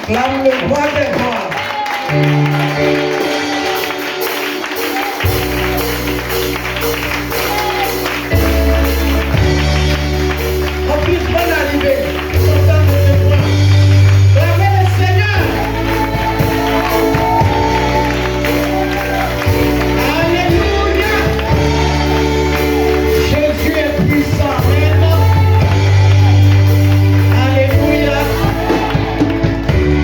Clame le roi des rois. Mon fils, bonne arrivée. Content de te voir. Clamez le Seigneur. Alléluia. Jésus est puissant. Alléluia.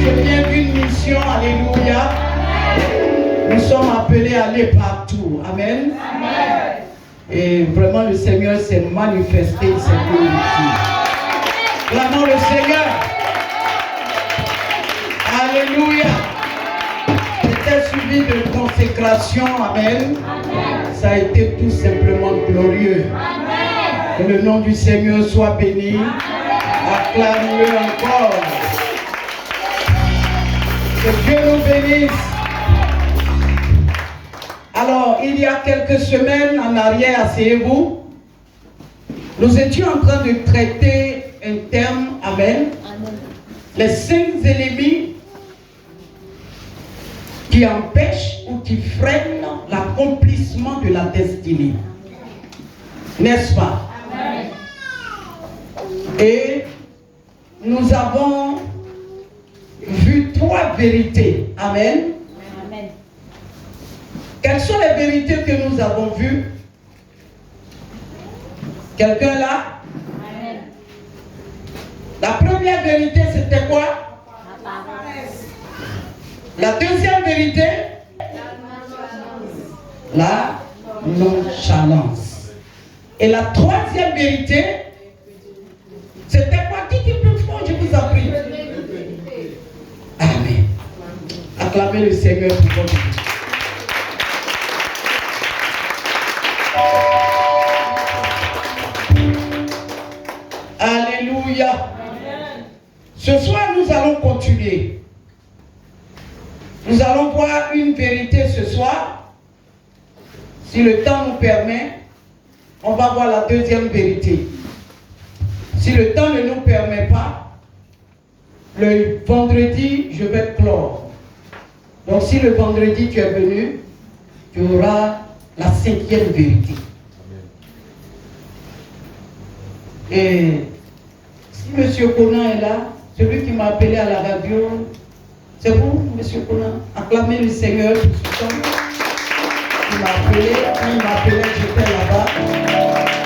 Je viens d'une mission. Alléluia. Nous sommes appelés à aller partout. Amen. Amen. Et vraiment le Seigneur s'est manifesté, il s'est glorifié. Clamons le Seigneur. Alléluia. C'était suivi de consécration. Amen. Amen. Ça a été tout simplement glorieux. Amen. Que le nom du Seigneur soit béni. Acclame-le encore. Que Dieu nous bénisse. Alors, il y a quelques semaines en arrière, asseyez-vous, nous étions en train de traiter un terme, amen, les 5 ennemis qui empêchent ou qui freinent l'accomplissement de la destinée. N'est-ce pas? Amen. Et nous avons vu 3 vérités. Amen. Quelles sont les vérités que nous avons vues? Quelqu'un là? Amen. La première vérité, c'était quoi? La deuxième vérité? La nonchalance. Et la troisième vérité, c'était quoi? Dites plus fort, je vous en prie. Amen. Acclamez le Seigneur pour votre vie. Alléluia. Amen. Ce soir, nous allons continuer. Nous allons voir une vérité ce soir. Si le temps nous permet, on va voir la deuxième vérité. Si le temps ne nous permet pas, le vendredi, je vais clore. Donc si le vendredi tu es venu, tu auras la 5e vérité. Et si M. Conan est là, celui qui m'a appelé à la radio, c'est vous, M. Conan? Acclamez le Seigneur pour ce temps. Il m'a appelé, quand il m'a appelé, j'étais là-bas.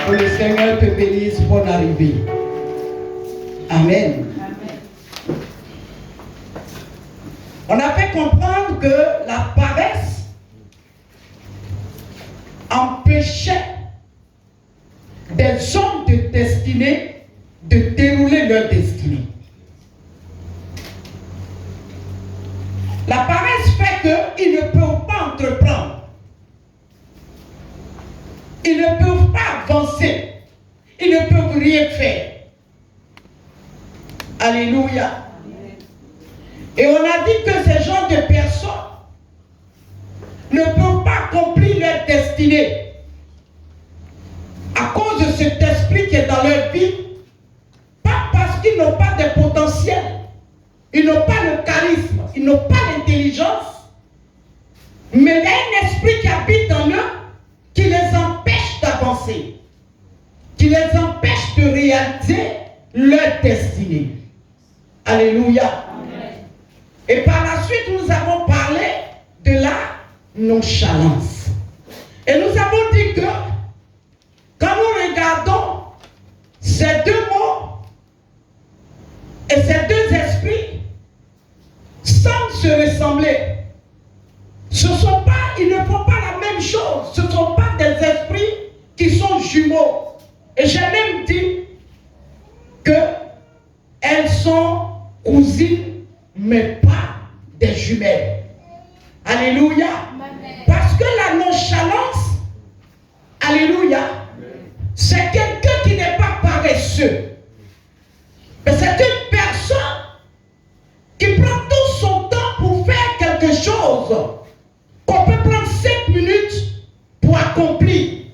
Que le Seigneur te bénisse, bonne arrivée. Amen. Amen. On a fait comprendre que la paresse empêchait des hommes de destinée de dérouler leur destinée. La paresse fait qu'ils ne peuvent pas entreprendre. Ils ne peuvent pas avancer. Ils ne peuvent rien faire. Alléluia. Et on a dit que ces genres de personnes ne peuvent pas accomplir leur destinée à cause de cet esprit qui est dans leur vie, pas parce qu'ils n'ont pas de potentiel, ils n'ont pas le charisme, ils n'ont pas l'intelligence, mais il y a un esprit qui habite en eux qui les empêche d'avancer, qui les empêche de réaliser leur destinée. Alléluia. Amen. Et par la suite, nous avons parlé de la nonchalance. Et nous avons dit que quand nous regardons ces deux mots et ces deux esprits semblent se ressembler. Ils ne font pas la même chose. Ce ne sont pas des esprits qui sont jumeaux. Et j'ai même dit qu'elles sont cousines, mais pas des jumelles. Alléluia. Parce que la nonchalance, alléluia, c'est quelqu'un qui n'est pas paresseux. Mais c'est une personne qui prend tout son temps pour faire quelque chose qu'on peut prendre 5 minutes pour accomplir.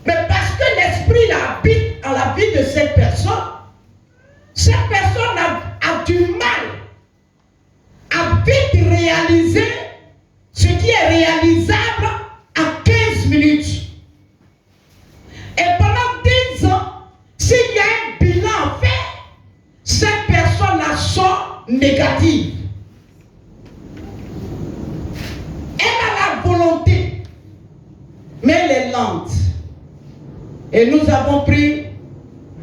Mais parce que l'esprit habite en la vie de cette personne a du mal réaliser ce qui est réalisable en 15 minutes. Et pendant 10 ans, s'il y a un bilan à faire, cette personne-là sort négative. Elle a la volonté, mais elle est lente. Et nous avons pris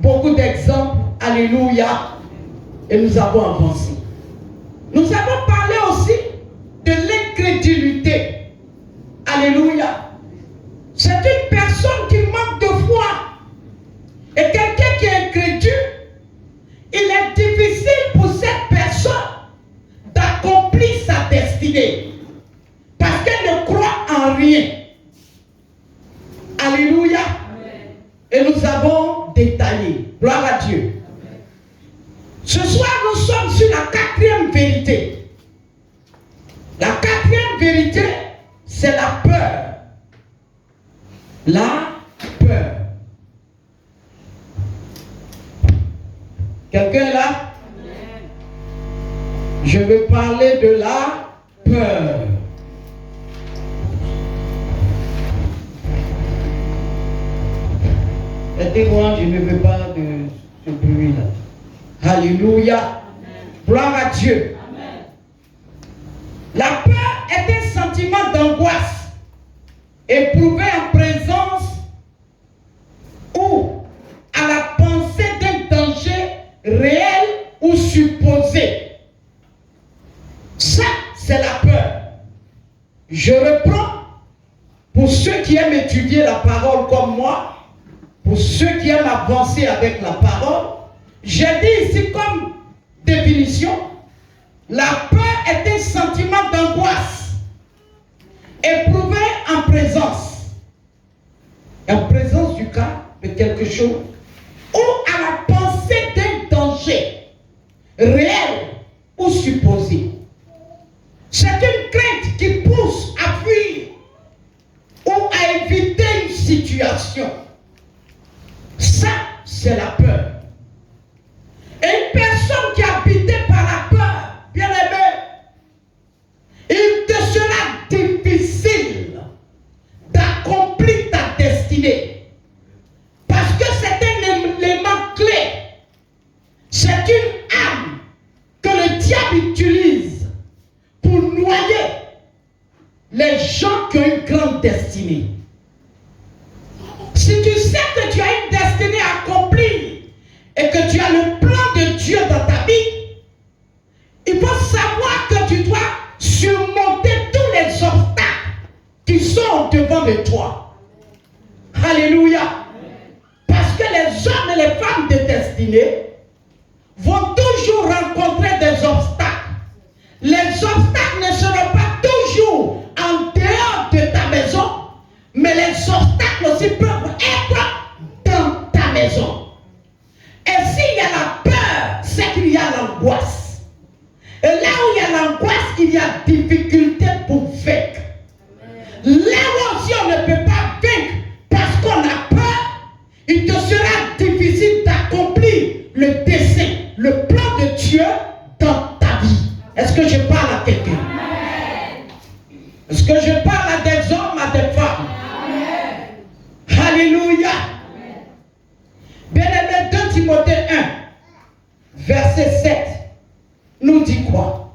beaucoup d'exemples, alléluia, et nous avons avancé. Nous avons parlé aussi de l'incrédulité, alléluia. C'est une personne qui manque de foi. Et quelqu'un qui est incrédule, il est difficile pour cette personne d'accomplir sa destinée. Parce qu'elle ne croit en rien. Alléluia. Amen. Et nous avons détaillé. Gloire à Dieu. Amen. Ce soir, nous sommes sur la 4e vérité. La 4e vérité, c'est la peur. La peur. Quelqu'un est là? Amen. Je veux parler de la peur. Aidez-moi, je ne veux pas de ce bruit-là. Alléluia. Amen. Gloire à Dieu. Amen. La peur est un sentiment d'angoisse éprouvé en présence ou à la pensée d'un danger réel ou supposé. Ça, c'est la peur. Je reprends pour ceux qui aiment étudier la parole comme moi. Pour ceux qui aiment avancer avec la parole, j'ai dit ici comme définition, la peur est un sentiment d'angoisse éprouvé en présence du cas de quelque chose ou à la pensée d'un danger réel ou supposé. C'est une crainte qui pousse à fuir ou à éviter une situation. Ça, c'est la peur. Et une personne qui est habitée par la peur, bien aimé, il te sera difficile d'accomplir ta destinée. Parce que c'est un élément clé. C'est une arme que le diable utilise pour noyer les gens qui ont une grande destinée. Si tu sais que tu as une destinée à accomplir et que tu as le plan de Dieu dans ta vie, il faut savoir que tu dois surmonter tous les obstacles qui sont devant de toi. Alléluia. Parce que les hommes et les femmes de destinée vont toujours rencontrer des obstacles. Les obstacles ne seront pas toujours en dehors de ta maison, mais les obstacles aussi peuvent être dans ta maison. Et s'il y a la peur, c'est qu'il y a l'angoisse. Et là où il y a l'angoisse, il y a difficulté pour vaincre. Là où aussi on ne peut pas vaincre parce qu'on a peur, il te sera difficile d'accomplir le dessein, le plan de Dieu dans ta vie. Est-ce que je parle à quelqu'un? Est-ce que je parle à des hommes, à des femmes? Alléluia. Bien-aimé, 2 Timothée 1, verset 7, nous dit quoi?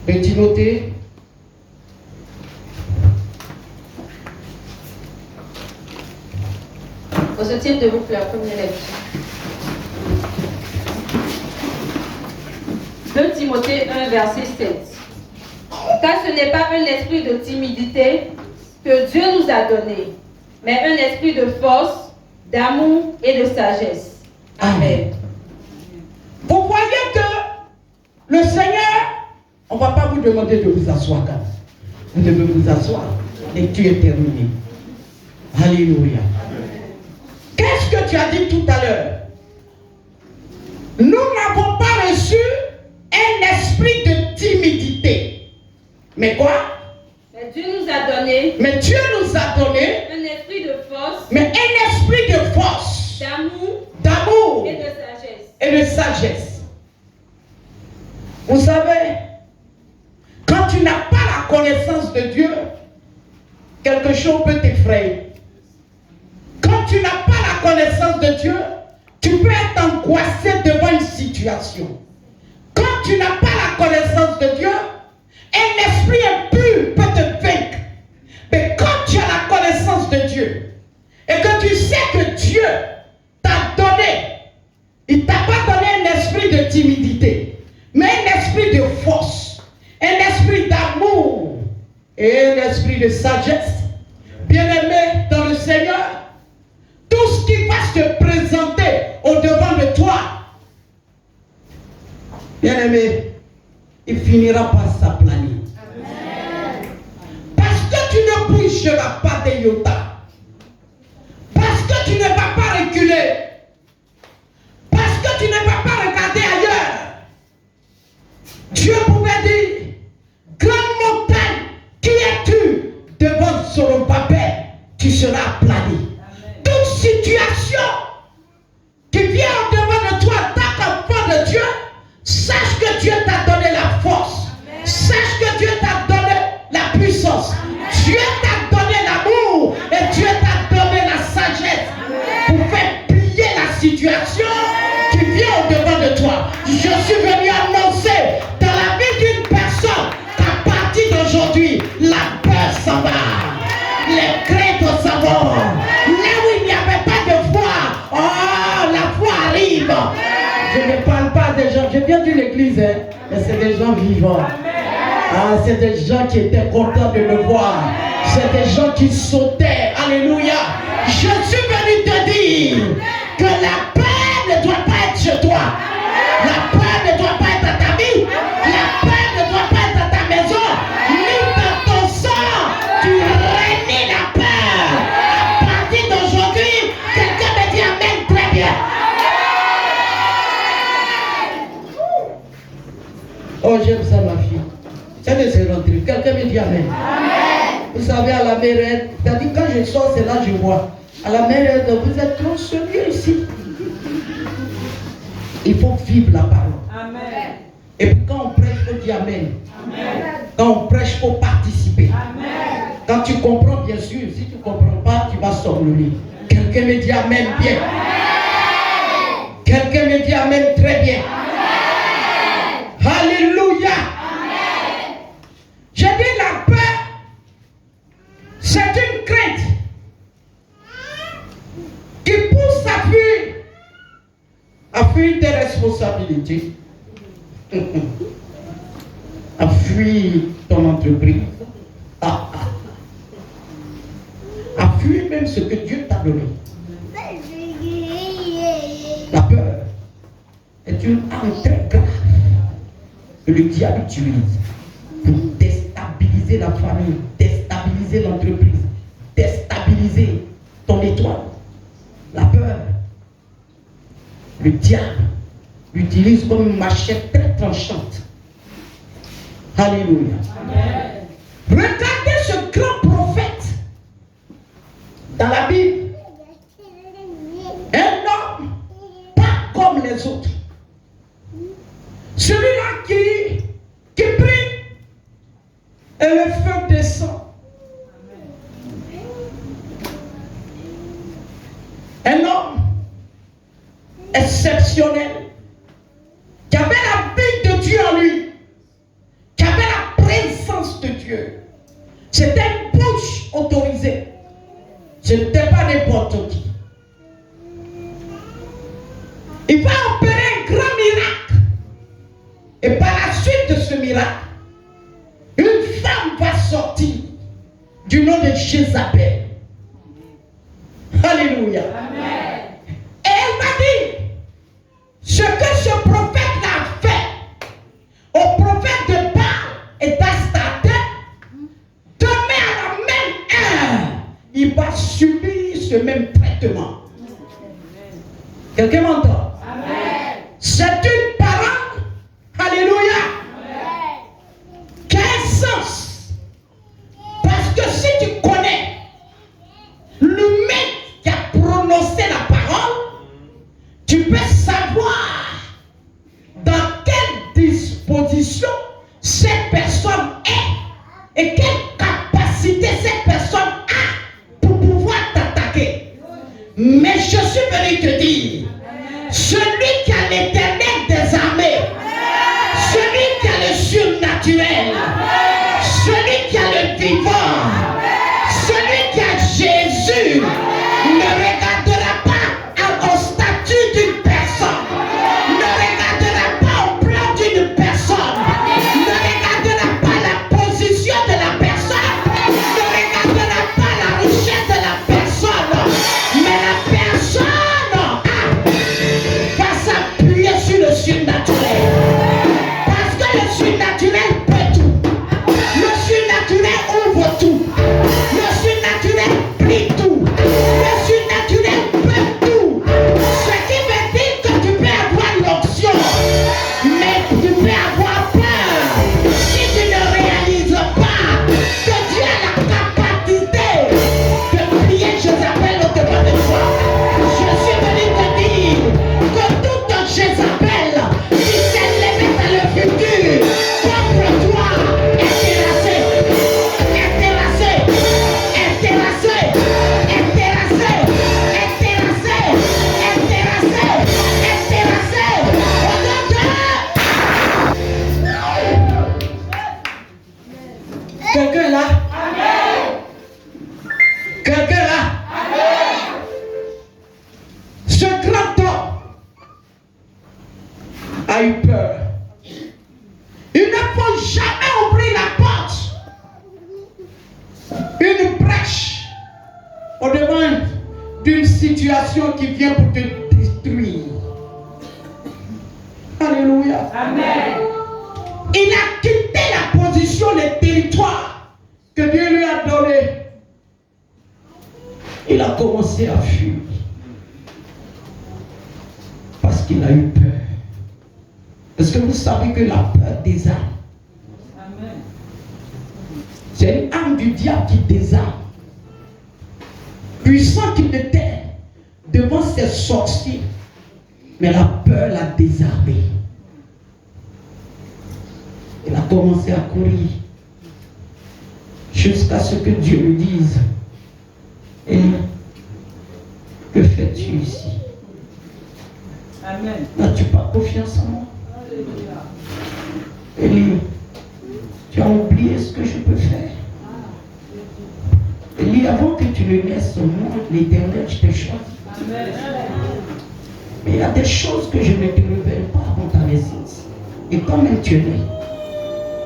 De Timothée. Positif de vous la première lecture. 2 Timothée 1, verset 7. Car ce n'est pas un esprit de timidité que Dieu nous a donné, mais un esprit de force, d'amour et de sagesse. Amen. Vous voyez que le Seigneur, on ne va pas vous demander de vous asseoir. Vous devez vous asseoir. Lecture est terminée. Alléluia. Qu'est-ce que tu as dit tout à l'heure? Nous n'avons pas reçu un esprit de timidité. Mais quoi? Mais Dieu nous a donné. Mais Dieu nous a donné. Un esprit de force. Mais un esprit de et de sagesse. Vous savez, quand tu n'as pas la connaissance de Dieu, quelque chose peut t'effrayer. Quand tu n'as pas la connaissance de Dieu, tu peux être angoissé devant une situation. Quand tu n'as pas la connaissance de Dieu, un esprit impur peut te vaincre. Mais quand tu as la connaissance de Dieu, et que tu sais que Dieu t'a donné, il ne t'a pas donné un esprit de timidité, mais un esprit de force, un esprit d'amour et un esprit de sagesse. Bien-aimé dans le Seigneur, tout ce qui va se présenter au-devant de toi, bien-aimé, il finira par s'aplanir. Parce que tu ne bougeras pas des iota. Parce que tu ne vas pas reculer. Parce que tu ne vas pas regarder ailleurs. Dieu pouvait dire, grande montagne, qui es-tu devant Zorobabel, tu seras aplani. Toute situation qui vient au-devant de toi en tant qu'enfant de Dieu, sache que Dieu t'a donné la force. Sache que Dieu t'a donné la puissance. Dieu t'a donné l'amour et Dieu t'a donné la sagesse pour faire plier la situation qui vient au-devant de toi. Je suis venu annoncer dans la vie d'une personne qu'à partir d'aujourd'hui, la peur s'en va. Les craintes s'en vont. Là où il n'y avait pas de foi, oh, la foi arrive. Je ne parle pas des gens, je viens d'une église, hein, mais c'est des gens vivants. Ah, c'est des gens qui étaient contents de le voir. C'est des gens qui sautaient. Alléluia. Je suis venu te dire que la peur ne doit pas être chez toi. La peur ne doit pas être à ta vie. La peur ne doit pas être à ta maison. Ni dans ton sang. Tu renies la peur. À partir d'aujourd'hui, quelqu'un me dit amen très bien. Oh, j'aime ça, ma fille. Ça ne se rentrer. Quelqu'un me dit amen. Amen. Vous savez, à la mairie, c'est-à-dire quand je sors, c'est là que je vois. À la mairie, vous êtes trop sérieux ici. Il faut vivre la parole. Amen. Et puis quand on prêche, il faut dire amen. Amen. Quand on prêche, il faut participer. Amen. Quand tu comprends, bien sûr. Si tu ne comprends pas, tu vas somnoler. Quelqu'un me dit amen bien. Amen. Quelqu'un me dit amen très bien. Amen. Alléluia. J'ai dit la peur, c'est une crainte qui pousse à fuir tes responsabilités, à fuir ton entreprise, à fuir même ce que Dieu t'a donné. La peur est une arme très grave que le diable utilise pour déstabiliser la famille, déstabiliser l'entreprise, déstabiliser ton étoile. La peur, le diable l'utilise comme une machette très tranchante. Alléluia. Amen. Regardez ce grand prophète dans la Bible. Un homme pas comme les autres. Celui-là qui prie et le feu descend. Un homme exceptionnel qui avait la vie de Dieu en lui, qui avait la présence de Dieu. C'était une bouche autorisée. Ce n'était pas n'importe qui. Il va opérer un grand miracle. Et par la suite de ce miracle, une femme va sortir du nom de Jézabel. Alléluia. Amen. Et elle va dire ce que ce prophète a fait au prophète de Baal et d'Astarte, demain à la même heure, il va subir ce même traitement. Quelqu'un m'entend? Amen. C'est une parole. Alléluia. Amen. Quel sens? Parce que si tu connais le mec qui a prononcé la parole, tu peux savoir personne est et quelle capacité cette personne a pour pouvoir t'attaquer. Mais je suis venu te dire, celui qui a l'Éternel des armées, celui qui a le surnaturel, celui qui a le vivant, celui qui a Jésus, ne regardera pas au statut d'une personne, ne regardera pas au plan d'une personne, ne regardera pas la position de la personne, ne regardera pas la richesse de la personne, mais la personne va s'appuyer sur le surnaturel. Parce que le surnaturel peut tout. Le surnaturel ouvre tout. Le surnaturel plie tout. Le surnaturel peut tout. Ce qui veut dire que tu peux avoir l'option, mais tu peux avoir peur si tu ne réalises pas que Dieu a la capacité de plier Jézabel au-devant de toi. Je suis venu te dire que toute Jézabel qui s'est levée dans le futur contre toi est terrassée, est terrassée, est terrassée, est terrassée, est terrassée, est terrassée, est terrassée. Au nom de quelqu'un là? Quelqu'un là? Ce grand homme a eu peur. Il ne faut jamais ouvrir la porte, une brèche au-devant d'une situation qui vient pour te détruire. Alléluia. Amen. Il a quitté la position, le territoire que Dieu lui a donné. Il a commencé à fuir parce qu'il a eu peur. Est-ce que vous savez que la peur désarme? C'est une arme du diable qui désarme. Puissant qu'il était devant ses sorciers, mais la peur l'a désarmé. Il a commencé à courir jusqu'à ce que Dieu lui dise: Élie, que fais-tu ici? Amen. N'as-tu pas confiance en moi? Élie, tu as oublié ce que je peux faire. Élie, avant que tu ne naisses au monde, l'Éternel, je t'ai choisi. Mais il y a des choses que je ne te révèle pas avant ta naissance. Et quand même tu es né,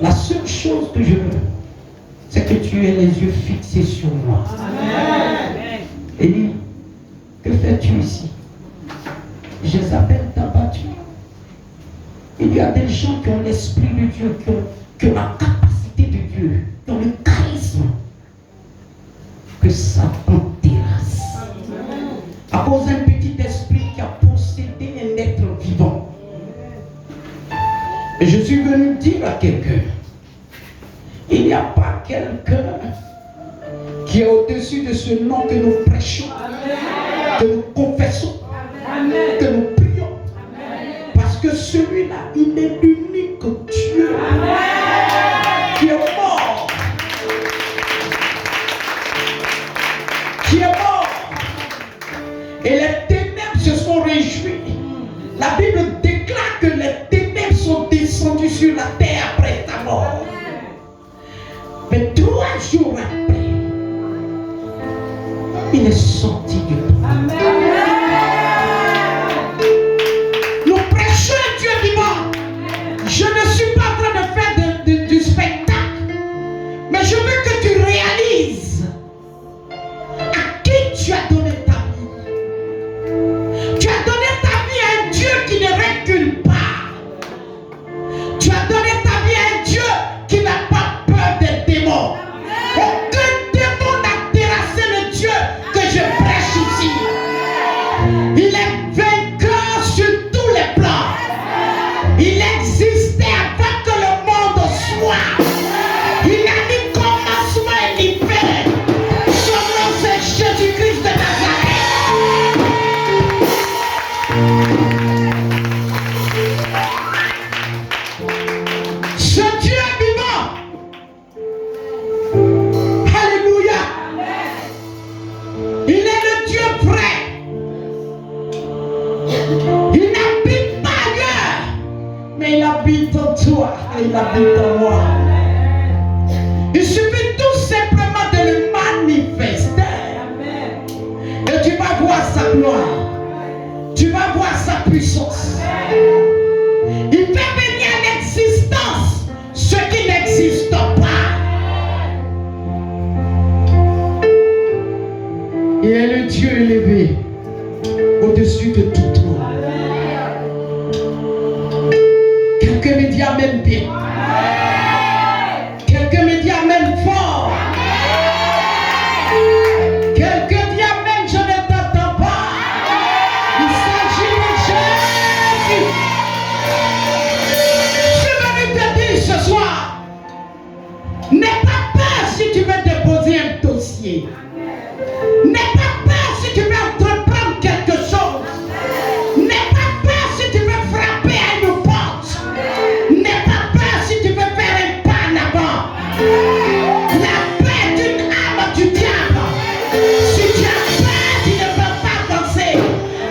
la seule chose que je veux, c'est que tu aies les yeux fixés sur moi. Amen. Élie, que fais-tu ici? Jézabel t'a battu. Il y a des gens qui ont l'esprit de Dieu, qui ont la capacité de Dieu, qui ont le charisme que Satan terrasse. À cause d'un petit esprit qui a possédé un être vivant. Et je suis venu dire à quelqu'un, il n'y a pas quelqu'un qui est au-dessus de ce nom que nous prêchons, que nous confessons, que nous prions. Parce que celui-là, il est l'unique Dieu qui est mort. Qui est mort. Et les ténèbres se sont réjouies. La Bible déclare que les ténèbres sont descendues sur la terre après ta mort. Mais 3 jours après, il est sorti du tombeau. Nous prêchons un Dieu vivant. Je ne suis pas en train de faire du spectacle, mais je veux que tu réalises à qui tu as donné ta vie. Tu as donné ta vie à un Dieu qui ne recule pas. Tu as donné ta vie à un Dieu qui n'a pas peur des démons. Aucun démon n'a terrassé le Dieu que je prêche ici. habite en moi. Il suffit tout simplement de le manifester. Et tu vas voir sa gloire. Tu vas voir sa puissance. Il fait venir à l'existence ce qui n'existe pas. Il est le Dieu élevé au-dessus de tout monde. Quelqu'un me dit amen bien. Quelqu'un me dit amen fort. Quelqu'un dit amen, je ne t'entends pas. Il s'agit de Jésus. Je vais te dire ce soir, n'aie pas peur si tu veux déposer un dossier. N'aie pas peur si tu veux entreprendre quelque chose. N'aie pas peur si tu veux frapper à une porte. N'aie pas peur si tu veux faire un pas en avant. La paix d'une âme du diable. Si tu as peur, tu ne peux pas avancer.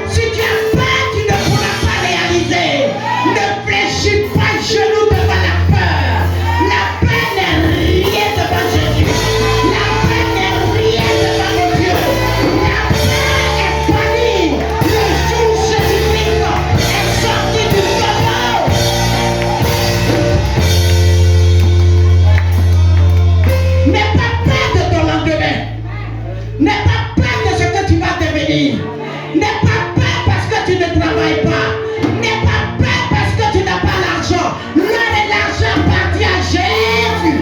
Si tu as peur, tu ne pourras pas réaliser. Ne fléchis pas genou devant la peur. La peur n'est rien devant Jésus. La peur n'est rien devant mon Dieu. La peur est bannie le jour où Jésus-Christ est sorti du tombeau. N'aie pas peur de ton lendemain. N'aie pas peur de ce que tu vas devenir. N'aie pas peur parce que tu ne travailles pas. N'aie pas peur parce que tu n'as pas l'argent. L'or et l'argent appartient à Jésus.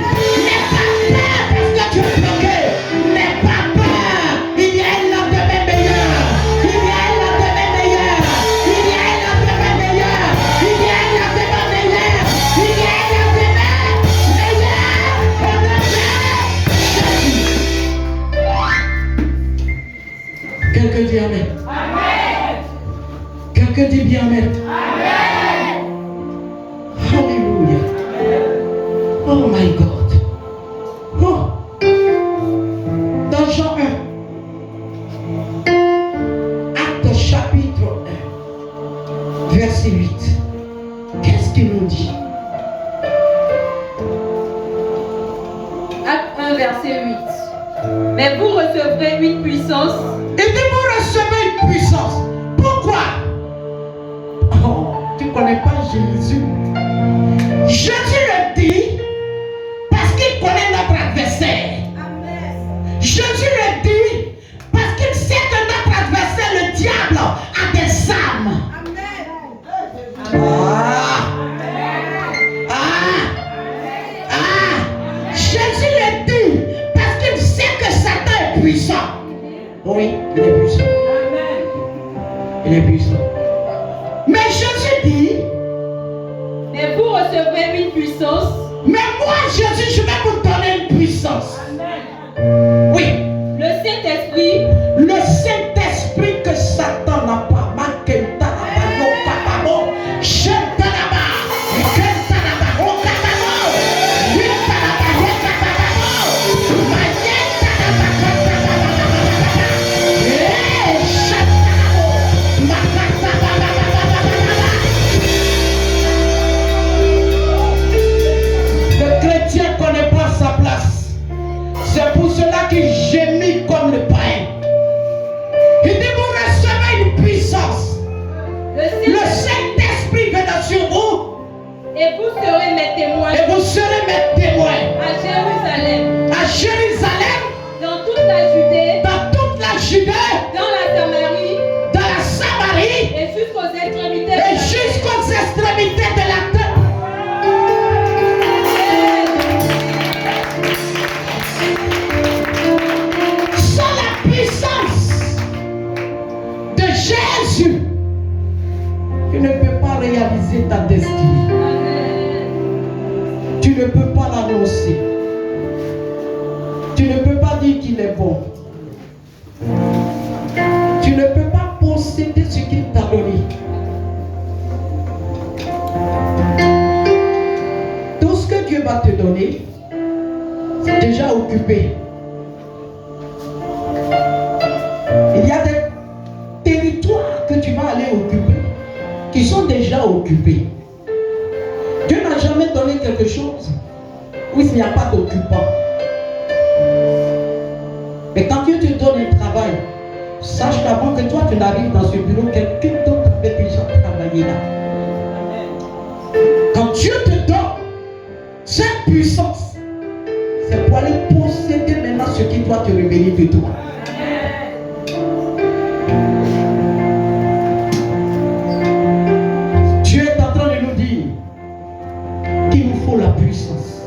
N'aie pas peur parce que tu es bloqué. N'aie pas peur. Il y a un lendemain meilleur. Il y a un lendemain meilleur. Il y a un lendemain meilleur. Il y a un lendemain meilleur. Il y a un lendemain meilleur. Au nom de Jésus. Quelqu'un dit amen. Quelqu'un dit bien amen. Alléluia. Oh my God. Oh. Dans Jean 1, Acte chapitre 1, verset 8. Qu'est-ce qu'il nous dit? Acte 1, verset 8. Mais vous recevrez une puissance. Et puis vous recevez une puissance. Pourquoi? Oh, tu ne connais pas Jésus. Jésus le dit parce qu'il connaît notre adversaire. Jésus le dit parce qu'il sait que notre adversaire, le diable, a des âmes. Jésus le dit parce qu'il sait que Satan est puissant. Oui, il est puissant. Il est puissant. Mais Jésus dit, Mais vous recevrez une puissance. mais moi Jésus, je vais vous donner une puissance. Oui, Le Saint-Esprit le Saint-Esprit que Satan n'a pas. Le chrétien ne connaît pas sa place. C'est pour cela qu'il gémit comme le païen. Il dit, vous recevez une puissance. Le Saint-Esprit viendra sur vous. et vous serez mes témoins Et vous serez mes témoins. à Jérusalem, À Jérusalem, dans toute la Judée, dans toute la Judée, dans la Samarie dans la Samarie et jusqu'aux extrémités de et la terre. jusqu'aux extrémités de la terre. Sans la puissance de Jésus, tu ne peux pas réaliser ta destinée. Tu ne peux pas l'annoncer. Tu ne peux pas dire qu'il est bon. Tu ne peux pas posséder ce qu'il t'a donné. Tout ce que Dieu va te donner, c'est déjà occupé. Il y a des territoires que tu vas aller occuper qui sont déjà occupés. Dieu n'a jamais donné quelque quelque chose où il n'y a pas d'occupant. Mais quand Dieu te donne un travail, sache qu'avant que toi tu n'arrives dans ce bureau, quelqu'un d'autre avait déjà travaillé là. Quand Dieu te donne cette puissance, c'est pour aller posséder maintenant ce qui doit te révéler de toi. Dieu est en train de nous dire qu'il nous faut la puissance.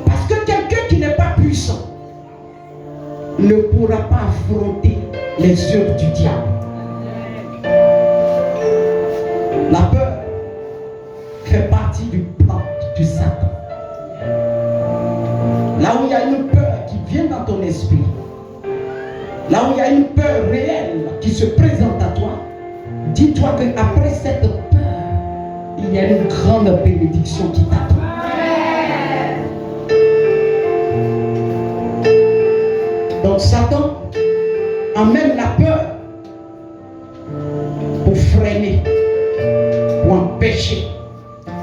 Parce que quelqu'un qui n'est pas puissant ne pourra pas affronter les œuvres du diable. La peur fait partie du plan de Satan. Là où il y a une peur qui vient dans ton esprit, là où il y a une peur réelle qui se présente à toi, dis-toi qu'après cette peur, il y a une grande bénédiction qui t'attend. Donc Satan amène la peur pour freiner, pour empêcher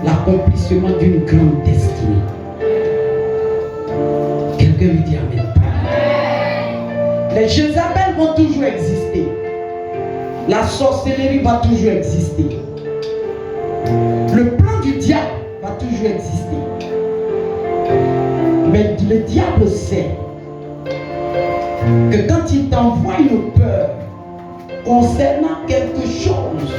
l'accomplissement d'une grande destinée. Quelqu'un lui dit amen. Les Jézabel vont toujours exister. La sorcellerie va toujours exister. Le plan du diable va toujours exister. Mais le diable sait que quand il t'envoie une peur concernant quelque chose,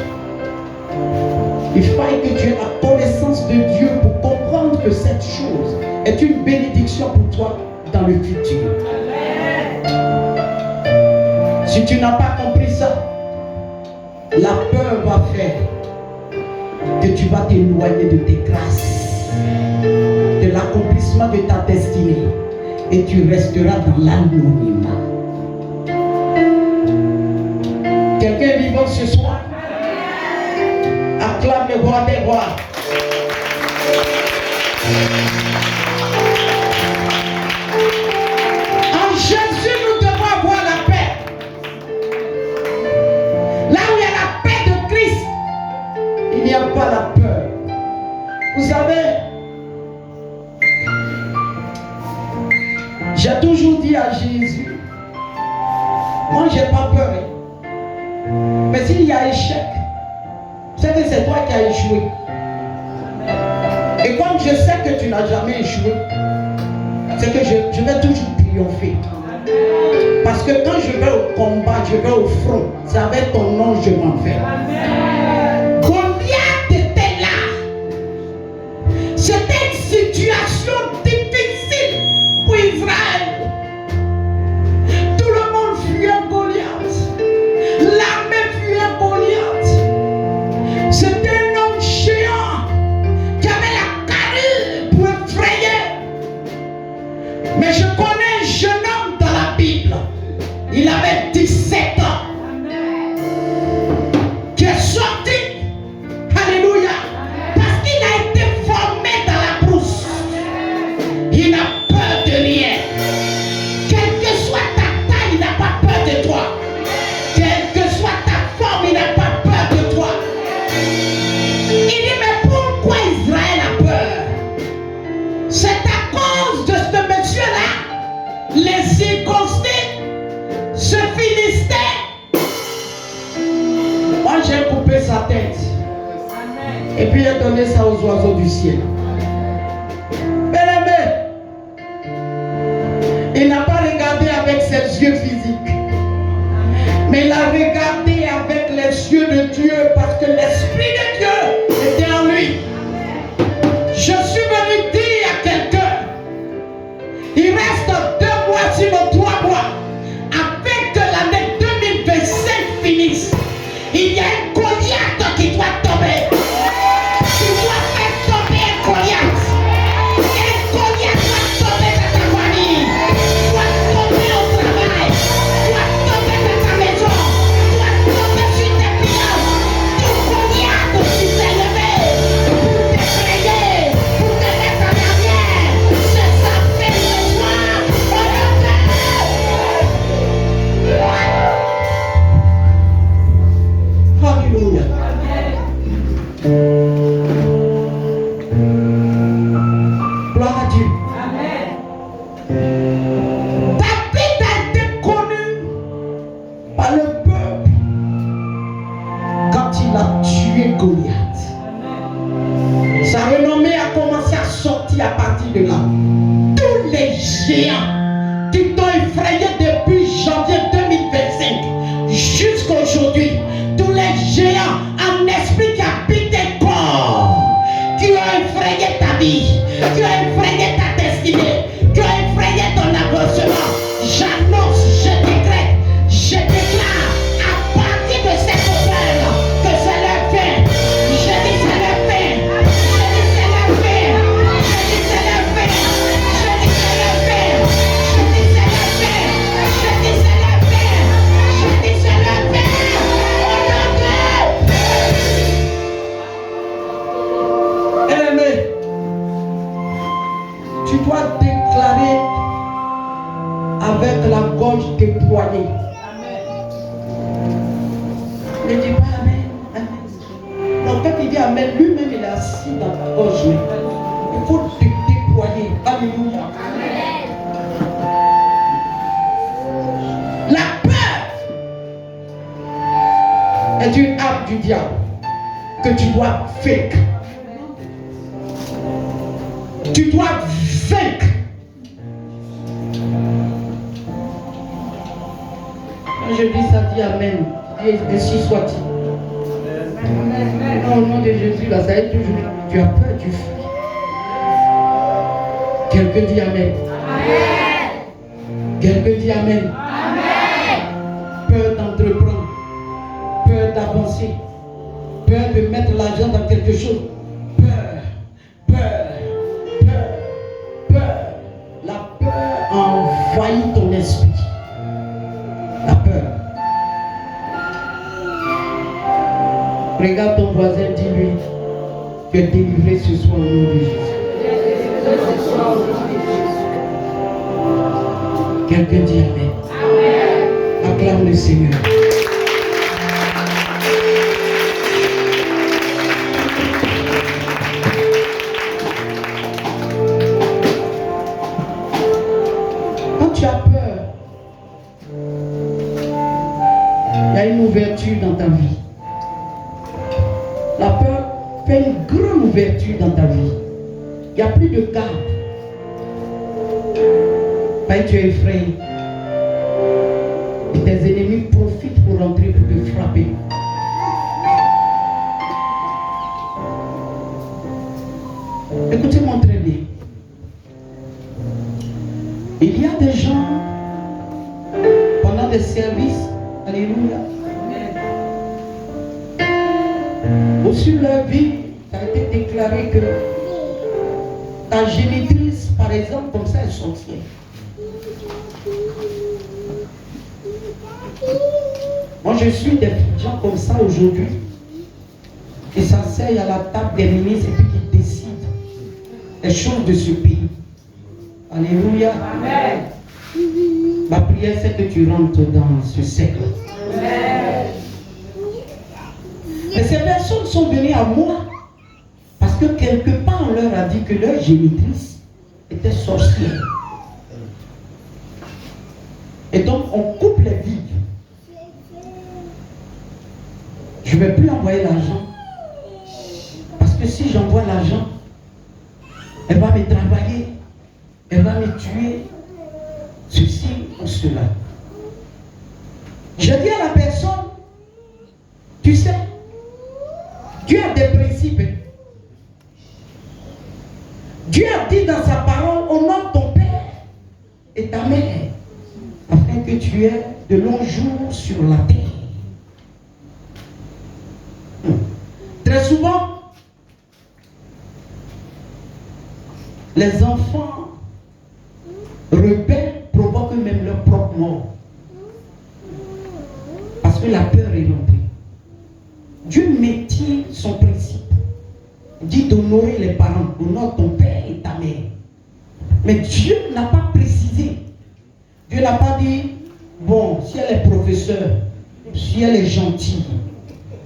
il faille que tu aies la connaissance de Dieu pour comprendre que cette chose est une bénédiction pour toi dans le futur. Si tu n'as pas compris ça, la peur va faire que tu vas t'éloigner de tes grâces, de l'accomplissement de ta destinée, et tu resteras dans l'anonymat. Quelqu'un est vivant ce soir? Acclame le roi des rois. En Jésus, nous devons avoir la paix. Là où il y a la paix de Christ, il n'y a pas la peur. Vous savez, j'ai toujours dit à Jésus, moi j'ai pas peur. Mais s'il y a échec, c'est que c'est toi qui as échoué. Et comme je sais que tu n'as jamais échoué, c'est que je vais toujours triompher. Parce que quand je vais au combat, je vais au front, c'est avec ton nom que je m'en fais. Goliath était là. C'était une situation difficile pour Israël. Tout le monde fuyait Goliath. L'armée fuyait Goliath. C'était un homme géant qui avait la carrure pour effrayer. Mais je connais un jeune homme dans la Bible. Il avait 17 ans. Qui est sorti. Alléluia. Parce qu'il a été formé dans la brousse. Il n'a peur de rien. Quelle que soit ta taille, il n'a pas peur de toi. Quelle que soit ta forme, il n'a pas peur de toi. Il dit, mais pourquoi Israël a peur? C'est à cause de ce monsieur-là. Les circoncis, ce Philistin. Moi, j'ai coupé sa tête. Et puis, j'ai donné ça aux oiseaux du ciel. Bien-aimé, il n'a pas regardé avec ses yeux physiques. Mais il a regardé avec les yeux de Dieu parce que l'Esprit de Dieu était en lui. Je suis venu dire à quelqu'un, il reste 2 mois, sinon 3 mois, afin que l'année 2025 finisse. Il y a un Goliath qui doit tomber. Tu dois faire tomber un Goliath. Un Goliath doit tomber dans ta famille, doit tomber au travail, doit tomber dans ta maison, doit tomber sur tes finances. Tout Goliath géants qui t'ont effrayé depuis janvier 2025 jusqu'aujourd'hui, tous les géants en esprit qui habitent tes corps, qui ont effrayé ta vie, qui ont effrayé ta destinée, qui ont effrayé ton avancement, j'annonce, je décrète, je déclare à partir de cette heure que c'est leur fin. Je dis c'est leur fin. Je dis c'est leur fin. Je dis c'est leur fin. Je dis c'est leur fin. Je dis c'est leur fin. Je dis c'est leur fin. Je dis c'est leur fin. Au nom de Bien-aimé, tu dois déclarer avec la gorge déployée. Ne dis pas Amen. Amen. Donc quand il dit Amen, lui-même il est assis dans ta gorge. Il faut te déployer. Alléluia. Amen. La peur est une arme du diable que tu dois vaincre. Tu dois vaincre. Quand je dis ça, dis Amen. Et ainsi soit-il. Au nom de Jésus, là, ça est toujours. Tu as peur, tu fuis. Quelqu'un dit Amen. Amen. Quelqu'un dit Amen. Amen. Peur d'entreprendre, peur d'avancer, peur de mettre l'argent dans quelque chose. Peur. La peur envahit ton esprit. La peur. Regarde ton voisin, dis-lui, tu es délivré ce soir au nom de Jésus. Quelqu'un dit Amen. Amen. Acclame le Seigneur. Quand tu as peur, il y a une ouverture dans ta vie. La peur fait une grande ouverture dans ta vie. Il n'y a plus de garde. Quand tu es effrayé, et tes ennemis profitent pour rentrer pour te frapper. Écoutez-moi très bien. Il y a des gens, pendant des services, alléluia, ou sur leur vie, ça a été déclaré que ta génitrice, par exemple, comme ça, est sorcière. Moi, je suis des gens comme ça aujourd'hui qui s'asseyent à la table des ministres et puis qui décident les choses de ce pays. Alléluia. Amen. Ma prière, c'est que tu rentres dans ce siècle. Amen. Mais ces personnes sont venues à moi parce que quelque part on leur a dit que leur génitrice était sorcière. Et donc on coupe les vies. Je ne vais plus envoyer l'argent. Parce que si j'envoie l'argent, elle va me travailler, elle va me tuer, ceci ou cela. Je dis à la personne, tu sais, Dieu a des principes. Dieu a dit dans sa parole, honore ton père et ta mère, afin que tu aies de longs jours sur la terre. Très souvent, les enfants rebelles provoquent même leur propre mort. Parce que la peur est rentrée. Dieu maintient son principe. Il dit d'honorer les parents. Honore ton père et ta mère. Mais Dieu n'a pas précisé. Dieu n'a pas dit, bon, si elle est professeure, si elle est gentille,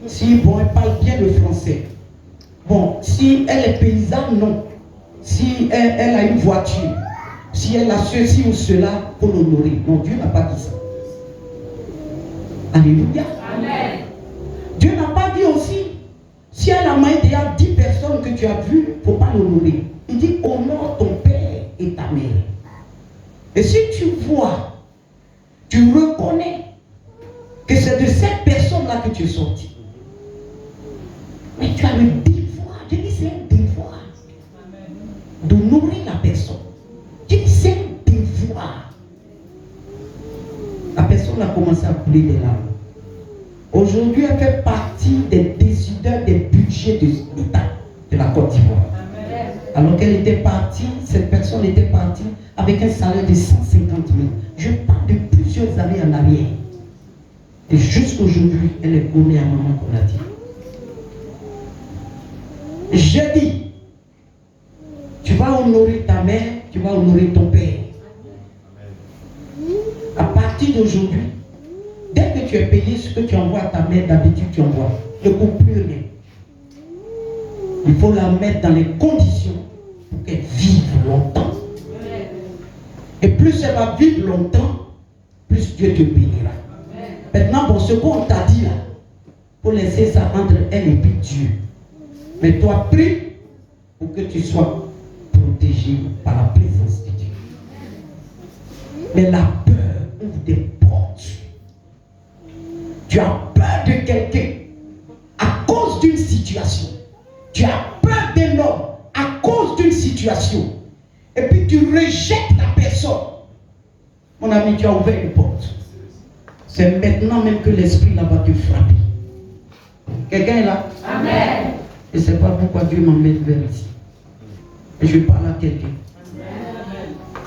si bon, elle parle bien le français. Bon, si elle est paysanne, non. Si elle a une voiture, si elle a ceci ou cela, pour l'honorer. Non, Dieu n'a pas dit ça. Alléluia. Amen. Dieu n'a pas dit aussi, si elle a marié déjà 10 personnes que tu as vues, il ne faut pas l'honorer. Il dit, honore ton père et ta mère. Et si tu vois, tu reconnais que c'est de cette personne-là que tu es sorti. Mais tu as le devoir, je dis c'est un devoir de nourrir la personne. Je dis c'est un devoir. La personne a commencé à couler des larmes. Aujourd'hui, elle fait partie des décideurs des budgets de l'État de la Côte d'Ivoire. Alors qu'elle était partie, cette personne était partie avec un salaire de 150 000. Je parle de plusieurs années en arrière. Et jusqu'aujourd'hui, elle est connue à Maman Konati. J'ai dit, tu vas honorer ta mère, tu vas honorer ton père. À partir d'aujourd'hui, dès que tu es payé ce que tu envoies à ta mère, d'habitude tu envoies. Ne coupe plus rien. Il faut la mettre dans les conditions pour qu'elle vive longtemps. Et plus elle va vivre longtemps, plus Dieu te bénira. Maintenant, bon, ce qu'on t'a dit là, pour laisser ça entre elle et puis Dieu. Mais toi, prie pour que tu sois protégé par la présence de Dieu. Mais la peur ouvre des portes. Tu as peur de quelqu'un à cause d'une situation. Tu as peur d'un homme à cause d'une situation. Et puis tu rejettes la personne. Mon ami, tu as ouvert une porte. C'est maintenant même que l'esprit là va te frapper. Quelqu'un est là? Amen. Et c'est pas pourquoi Dieu m'emmène vers ici. Et je parle à quelqu'un.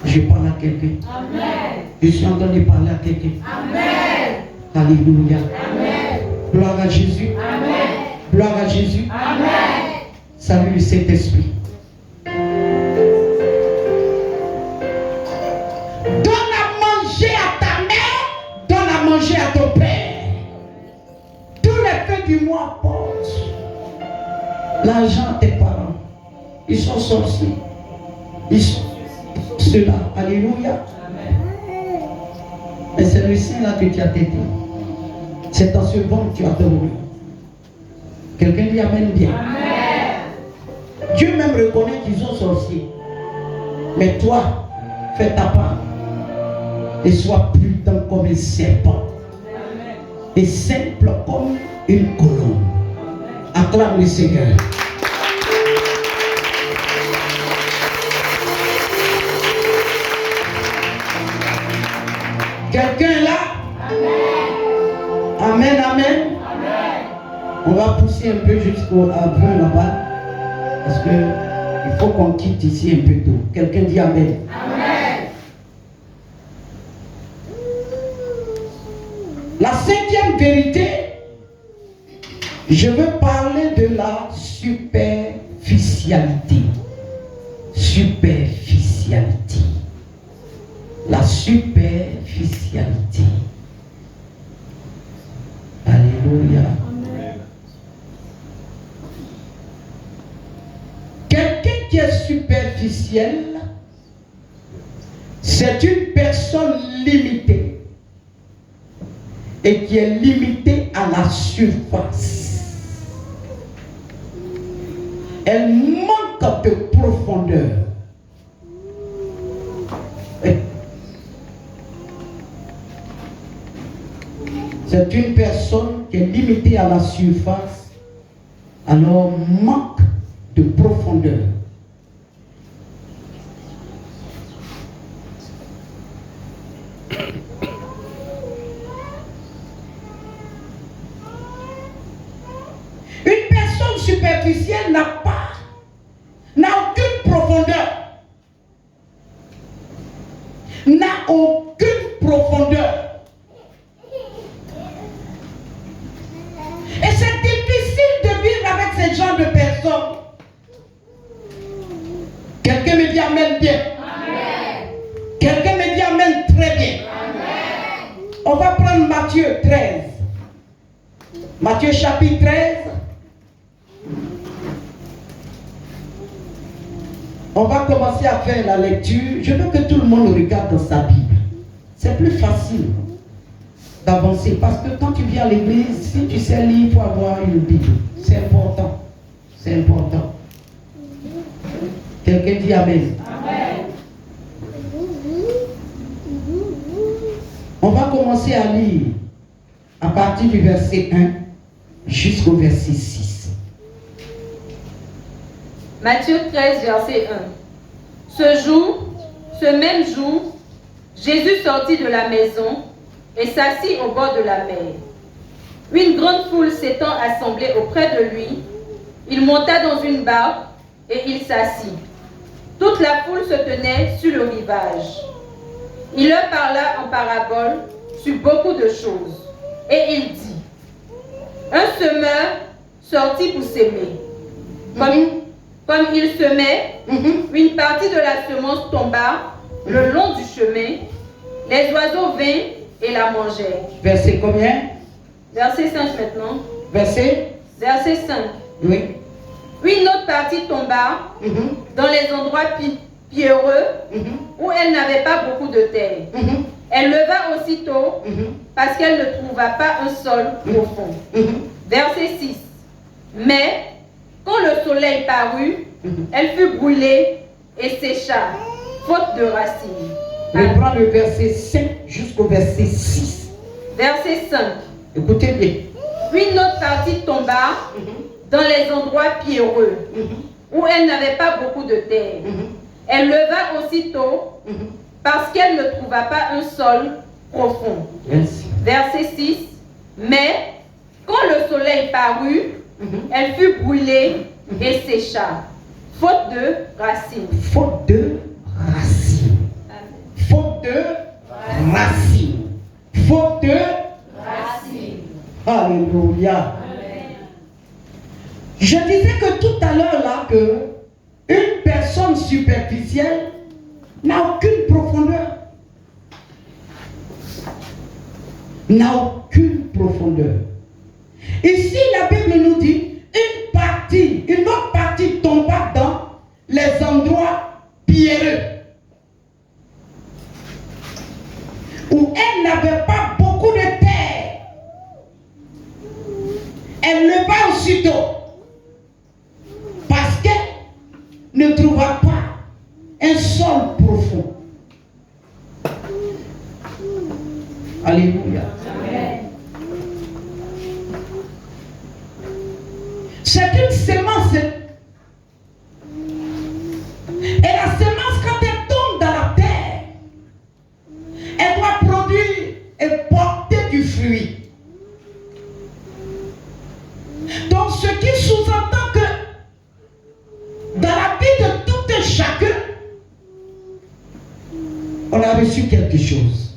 Je parle à quelqu'un. Amen. Je suis en train de parler à quelqu'un. Amen. Alléluia. Amen. Gloire à Jésus. Amen. Gloire à Jésus. Amen. Salut le Saint-Esprit. Donne à manger à ta mère, donne à manger à ton père. Tous les feux du mois apportent l'argent à tes parents. Ils sont sorciers. Ils sont ceux-là. Alléluia. Mais c'est le sein là que tu as tété. C'est dans ce ventre que tu as dormi. Quelqu'un dit Amen bien. Amen. Dieu même reconnaît qu'ils sont sorciers. Mais toi, fais ta part. Et sois prudent comme un serpent. Amen. Et simple comme une colombe. Acclame le Seigneur. Quelqu'un est là? Amen. Amen, amen. Amen. On va pousser un peu jusqu'au avant là-bas. Parce que il faut qu'on quitte ici un peu tôt. Quelqu'un dit Amen. Amen. La cinquième vérité, je veux parler de la superficialité. Superficialité. La superficialité. Alléluia. Amen. Quelqu'un qui est superficiel, c'est une personne limitée et qui est limitée à la surface. Elle manque de profondeur. C'est une personne qui est limitée à la surface, alors manque de profondeur. Une personne superficielle n'a aucune profondeur. N'a aucune profondeur. Et c'est difficile de vivre avec ce genre de personnes. Quelqu'un me dit Amen bien. Amen. Quelqu'un me dit Amen très bien. Amen. On va prendre Matthieu 13. Matthieu chapitre 13. On va commencer à faire la lecture. Je veux que tout le monde regarde dans sa Bible. C'est plus facile d'avancer. Parce que quand tu viens à l'église, si tu sais lire, il faut avoir une Bible. C'est important. C'est important. Quelqu'un dit Amen. Amen. On va commencer à lire à partir du verset 1 jusqu'au verset 6. Matthieu 13, verset 1. Ce même jour, Jésus sortit de la maison et s'assit au bord de la mer. Une grande foule s'étant assemblée auprès de lui, il monta dans une barque et il s'assit. Toute la foule se tenait sur le rivage. Il leur parla en parabole sur beaucoup de choses. Et il dit, un semeur sortit pour s'aimer. Comme il semait, une partie de la semence tomba le long du chemin. Les oiseaux vinrent et la mangèrent. Verset combien? Verset 5 maintenant. Verset 5. Oui. Une autre partie tomba dans les endroits pierreux où elle n'avait pas beaucoup de terre. Elle leva aussitôt parce qu'elle ne trouva pas un sol profond. Verset 6. Mais quand le soleil parut, elle fut brûlée et sécha, faute de racines. Reprends le verset 5 jusqu'au verset 6. Verset 5. Écoutez bien. Une autre partie tomba dans les endroits pierreux où elle n'avait pas beaucoup de terre. Elle leva aussitôt parce qu'elle ne trouva pas un sol profond. Yes. Verset 6. Mais quand le soleil parut, elle fut brûlée et sécha, faute de racines. Faute de racines. Faute de racines. Faute de Racines. Alléluia. Je disais que tout à l'heure là que une personne superficielle n'a aucune profondeur. N'a aucune profondeur. Ici, la Bible nous dit une autre partie tomba dans les endroits pierreux où elle n'avait pas beaucoup de terre. Elle leva aussitôt parce qu'elle ne trouva pas un sol profond. Alléluia. Amen. C'est une semence. Et la semence, quand elle tombe dans la terre, elle doit produire et porter du fruit. Donc, ce qui sous-entend que dans la vie de tout un chacun, on a reçu quelque chose.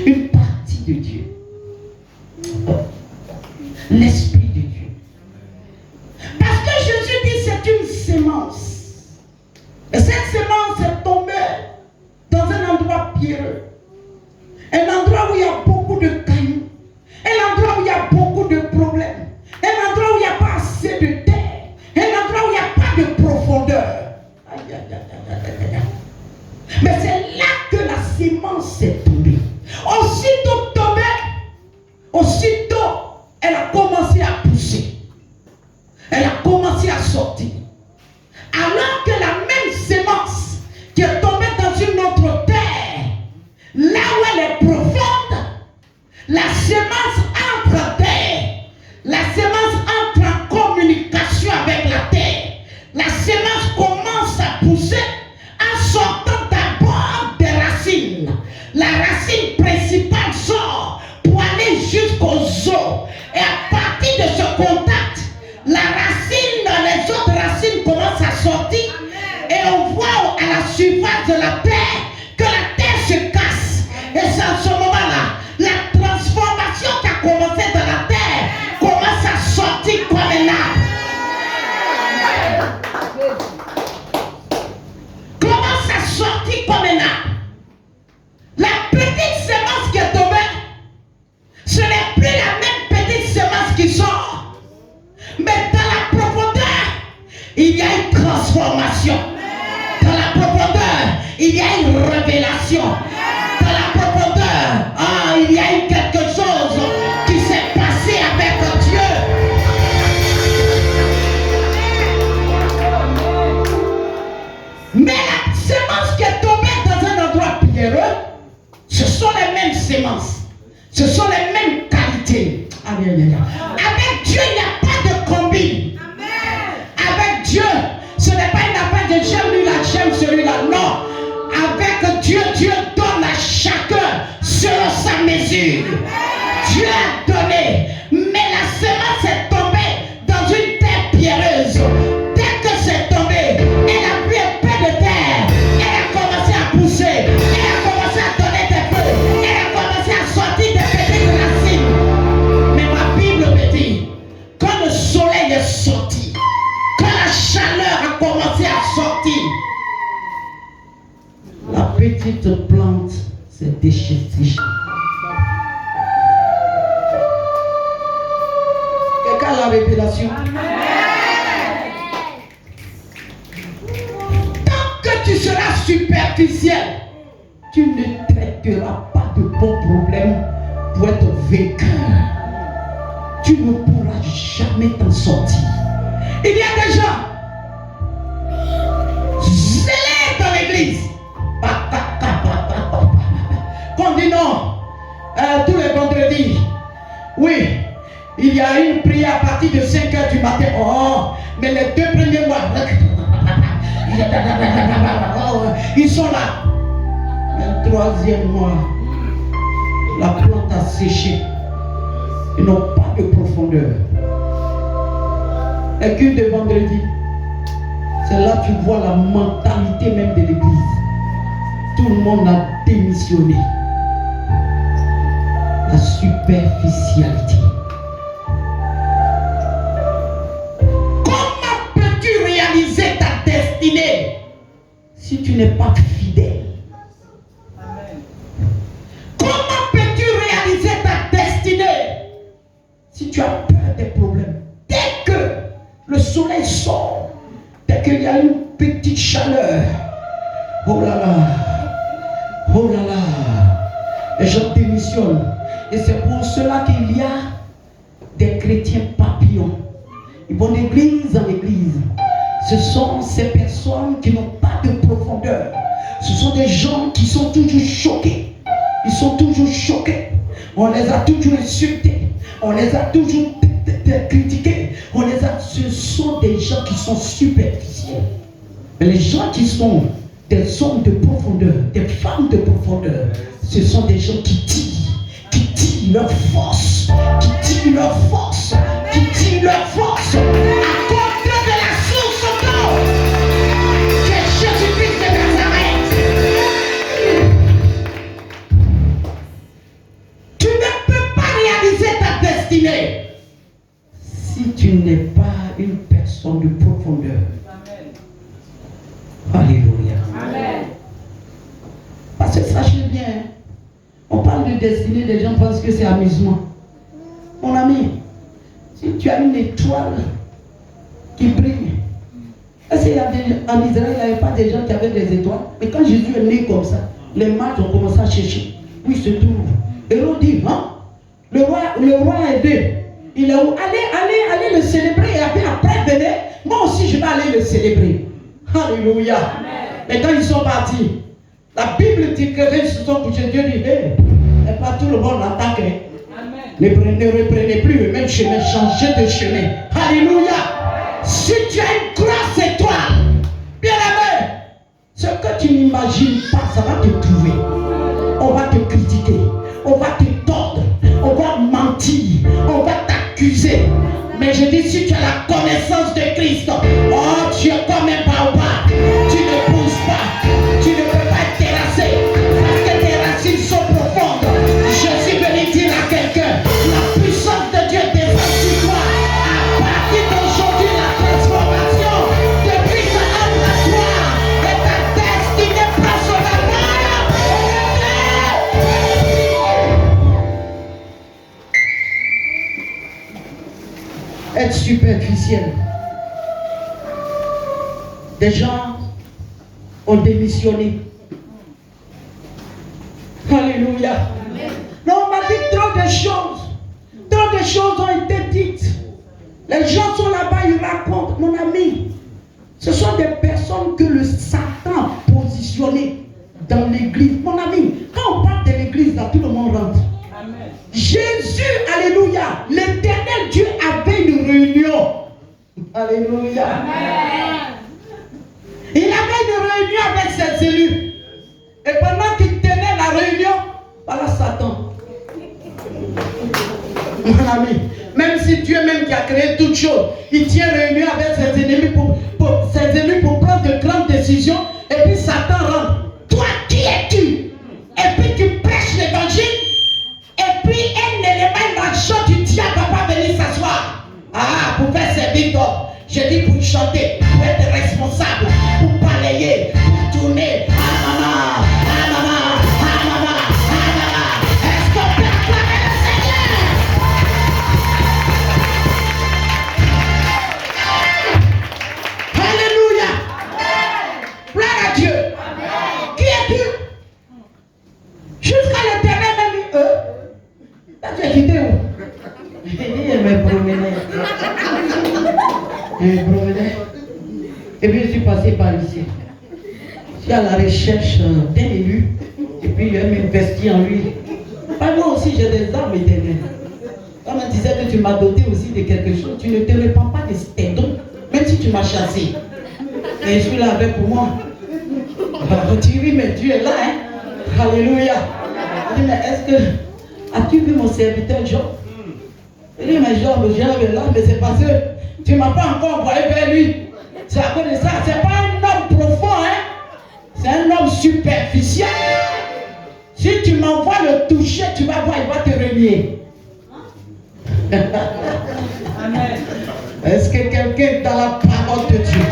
Une partie de Dieu. L'Esprit de Dieu. Parce que Jésus dit c'est une sémence. Et cette sémence est tombée dans un endroit pierreux. Un endroit où il y a beaucoup de cailloux. Un endroit où il y a beaucoup de problèmes. Un endroit où il n'y a pas assez de terre. Un endroit où il n'y a pas de profondeur. Aïe, aïe, aïe, aïe, aïe, aïe. Mais c'est là que la sémence est tombée. Aussitôt tombée, aussitôt elle a commencé à pousser. Elle a commencé à sortir. Alors que la même sémence qui est tombée dans une autre terre, là où elle est profonde, la sémence entre en terre. La sémence entre en communication avec la terre. La sémence commence à pousser en sortant d'abord des racines. La racine principale sort pour aller jusqu'aux os. Et à partir de ce contact, la racine, les autres racines commencent à sortir. Et on voit à la surface de la terre que la terre se casse. Et c'est en ce moment-là, la transformation qui a commencé dans la terre commence à sortir comme un arbre. Commence à sortir comme un arbre. La petite semence qui est tombée, ce n'est plus la même petite semence qui sort. Mais dans la profondeur, il y a une transformation. Dans la profondeur, il y a une révélation. Dans la profondeur, il y a eu quelque chose qui s'est passé avec Dieu. Mais la semence qui est tombée dans un endroit pierreux, ce sont Ce sont les mêmes qualités. Avec Dieu, il n'y a pas de combine. Avec Dieu, ce n'est pas une affaire de j'aime lui là, j'aime celui-là. Non. Avec Dieu, Dieu donne à chacun selon sa mesure. Dieu a donné, mais la semence est tombée dans une terre pierreuse. Dès que c'est tombé, elle a pris un peu de terre. Elle a commencé à pousser. Elle a commencé à donner des feux. Elle a commencé à sortir des petites racines. Mais ma Bible me dit, quand le soleil est sorti, quand la chaleur a commencé à sortir, la petite plante s'est déchetée. Quelqu'un a la révélation? Tant que tu seras superficiel, tu ne traiteras pas de bons problèmes pour être vainqueur. Tu ne pourras jamais t'en sortir. Il y a des gens zélés dans l'église. Qu'on dit non, tous les vendredis, oui, il y a une prière à partir de 5 h du matin. Oh, mais les 2 premiers mois, ils sont là. Le 3e mois, la plante a séché. Ils n'ont pas de profondeur. Les cultes de vendredi, c'est là que tu vois la mentalité même de l'église. Tout le monde a démissionné. La superficialité. Comment peux-tu réaliser ta destinée si tu n'es pas fidèle? Amen. Comment peux-tu réaliser ta destinée si tu as peur des problèmes? Dès que le soleil sort, dès qu'il y a une petite chaleur, oh là là, oh là là, les gens démissionnent. Et c'est pour cela qu'il y a des chrétiens papillons. Ils vont d'église en église. Ce sont ces personnes qui n'ont pas de profondeur. Ce sont des gens qui sont toujours choqués. Ils sont toujours choqués. On les a toujours insultés. On les a toujours critiqués. Ce sont des gens qui sont superficiels. Mais les gens qui sont des hommes de profondeur, des femmes de profondeur, ce sont des gens qui tirent leur force, qui tirent leur force, qui tirent leur force à côté de la source d'eau qui est Jésus-Christ de Nazareth. Tu ne peux pas réaliser ta destinée si tu n'es pas une personne de profondeur. Amen. Alléluia. Amen. Parce que sachez bien, on parle de destinée, les gens pensent que c'est amusement. Mon ami, si tu as une étoile qui brille, est-ce qu'il y a en Israël, il n'y avait pas des gens qui avaient des étoiles? Mais quand Jésus est né comme ça, les mages ont commencé à chercher où il se trouve. Et l'on dit, hein, le roi est né. Il est où? Allez le célébrer. Et après, venez, moi aussi je vais aller le célébrer. Alléluia. Amen. Et quand ils sont partis, la Bible dit que ils se sont couchés. Dieu dit, et pas tout le monde entend que ne reprenez plus le même chemin, changez de chemin. Alléluia. Si tu as une grosse étoile, bien aimé, ce que tu n'imagines pas, ça va te trouver. On va te critiquer, on va te tordre, on va mentir, on va t'accuser. Mais je dis, si tu as la connaissance de Christ, oh, tu es comme un baobab, tu ne pousses pas, tu ne peux pas être terrassé, parce que tes racines sont profondes. Je suis venu dire à quelqu'un, la puissance de Dieu descend sur toi. À partir d'aujourd'hui, la transformation de Christ entre à toi, et ta destinée prend son appart. Être superficiel. Des gens ont démissionné. Alléluia. Amen. Non, on m'a dit trop de choses. Trop de choses ont été dites. Les gens sont là-bas, ils racontent. Mon ami, ce sont des personnes que le Satan a positionnées dans l'église. Mon ami, quand on parle de l'église, là, tout le monde rentre. Jésus, alléluia, l'éternel Dieu avait une réunion. Alléluia. Il avait une réunion avec ses élus. Et pendant qu'il tenait la réunion, voilà Satan. Mon ami, même si Dieu même qui a créé toutes choses, il tient réunion avec ses ennemis pour prendre de grandes décisions. Et puis Satan rentre. Toi, qui es-tu? Et puis tu prêches l'évangile. Et puis un élément dans le champ du diable va pas venir s'asseoir. Ah, pour faire servir d'homme. Je dis pour chanter, pour être responsable, pour balayer, pour tourner. Ah maman, ah maman, ah maman, ah maman. Est-ce qu'on peut acclamer le Seigneur? Alléluia. Gloire à Dieu. Qui es-tu? Jusqu'à l'éternel m'a dit, là tu as quitté où? Il me promenait. Et puis je suis passé par ici. Je suis à la recherche d'un élu. Et puis il m'a investi en lui. Moi aussi j'ai des armes éternelles. Quand on me disait que tu m'as doté aussi de quelque chose, tu ne te répands pas de tes dons, même si tu m'as chassé. Et je suis là avec moi. Tu dis, mais Dieu est là, hein? Alléluia. Je dis, mais est-ce que as-tu vu mon serviteur Job? Il dit, mais Job est là, mais c'est parce que tu ne m'as pas encore envoyé vers lui. C'est à cause de ça. Ce n'est pas un homme profond, hein? C'est un homme superficiel. Si tu m'envoies le toucher, tu vas voir, il va te renier. Amen. Est-ce que quelqu'un est dans la parole de Dieu?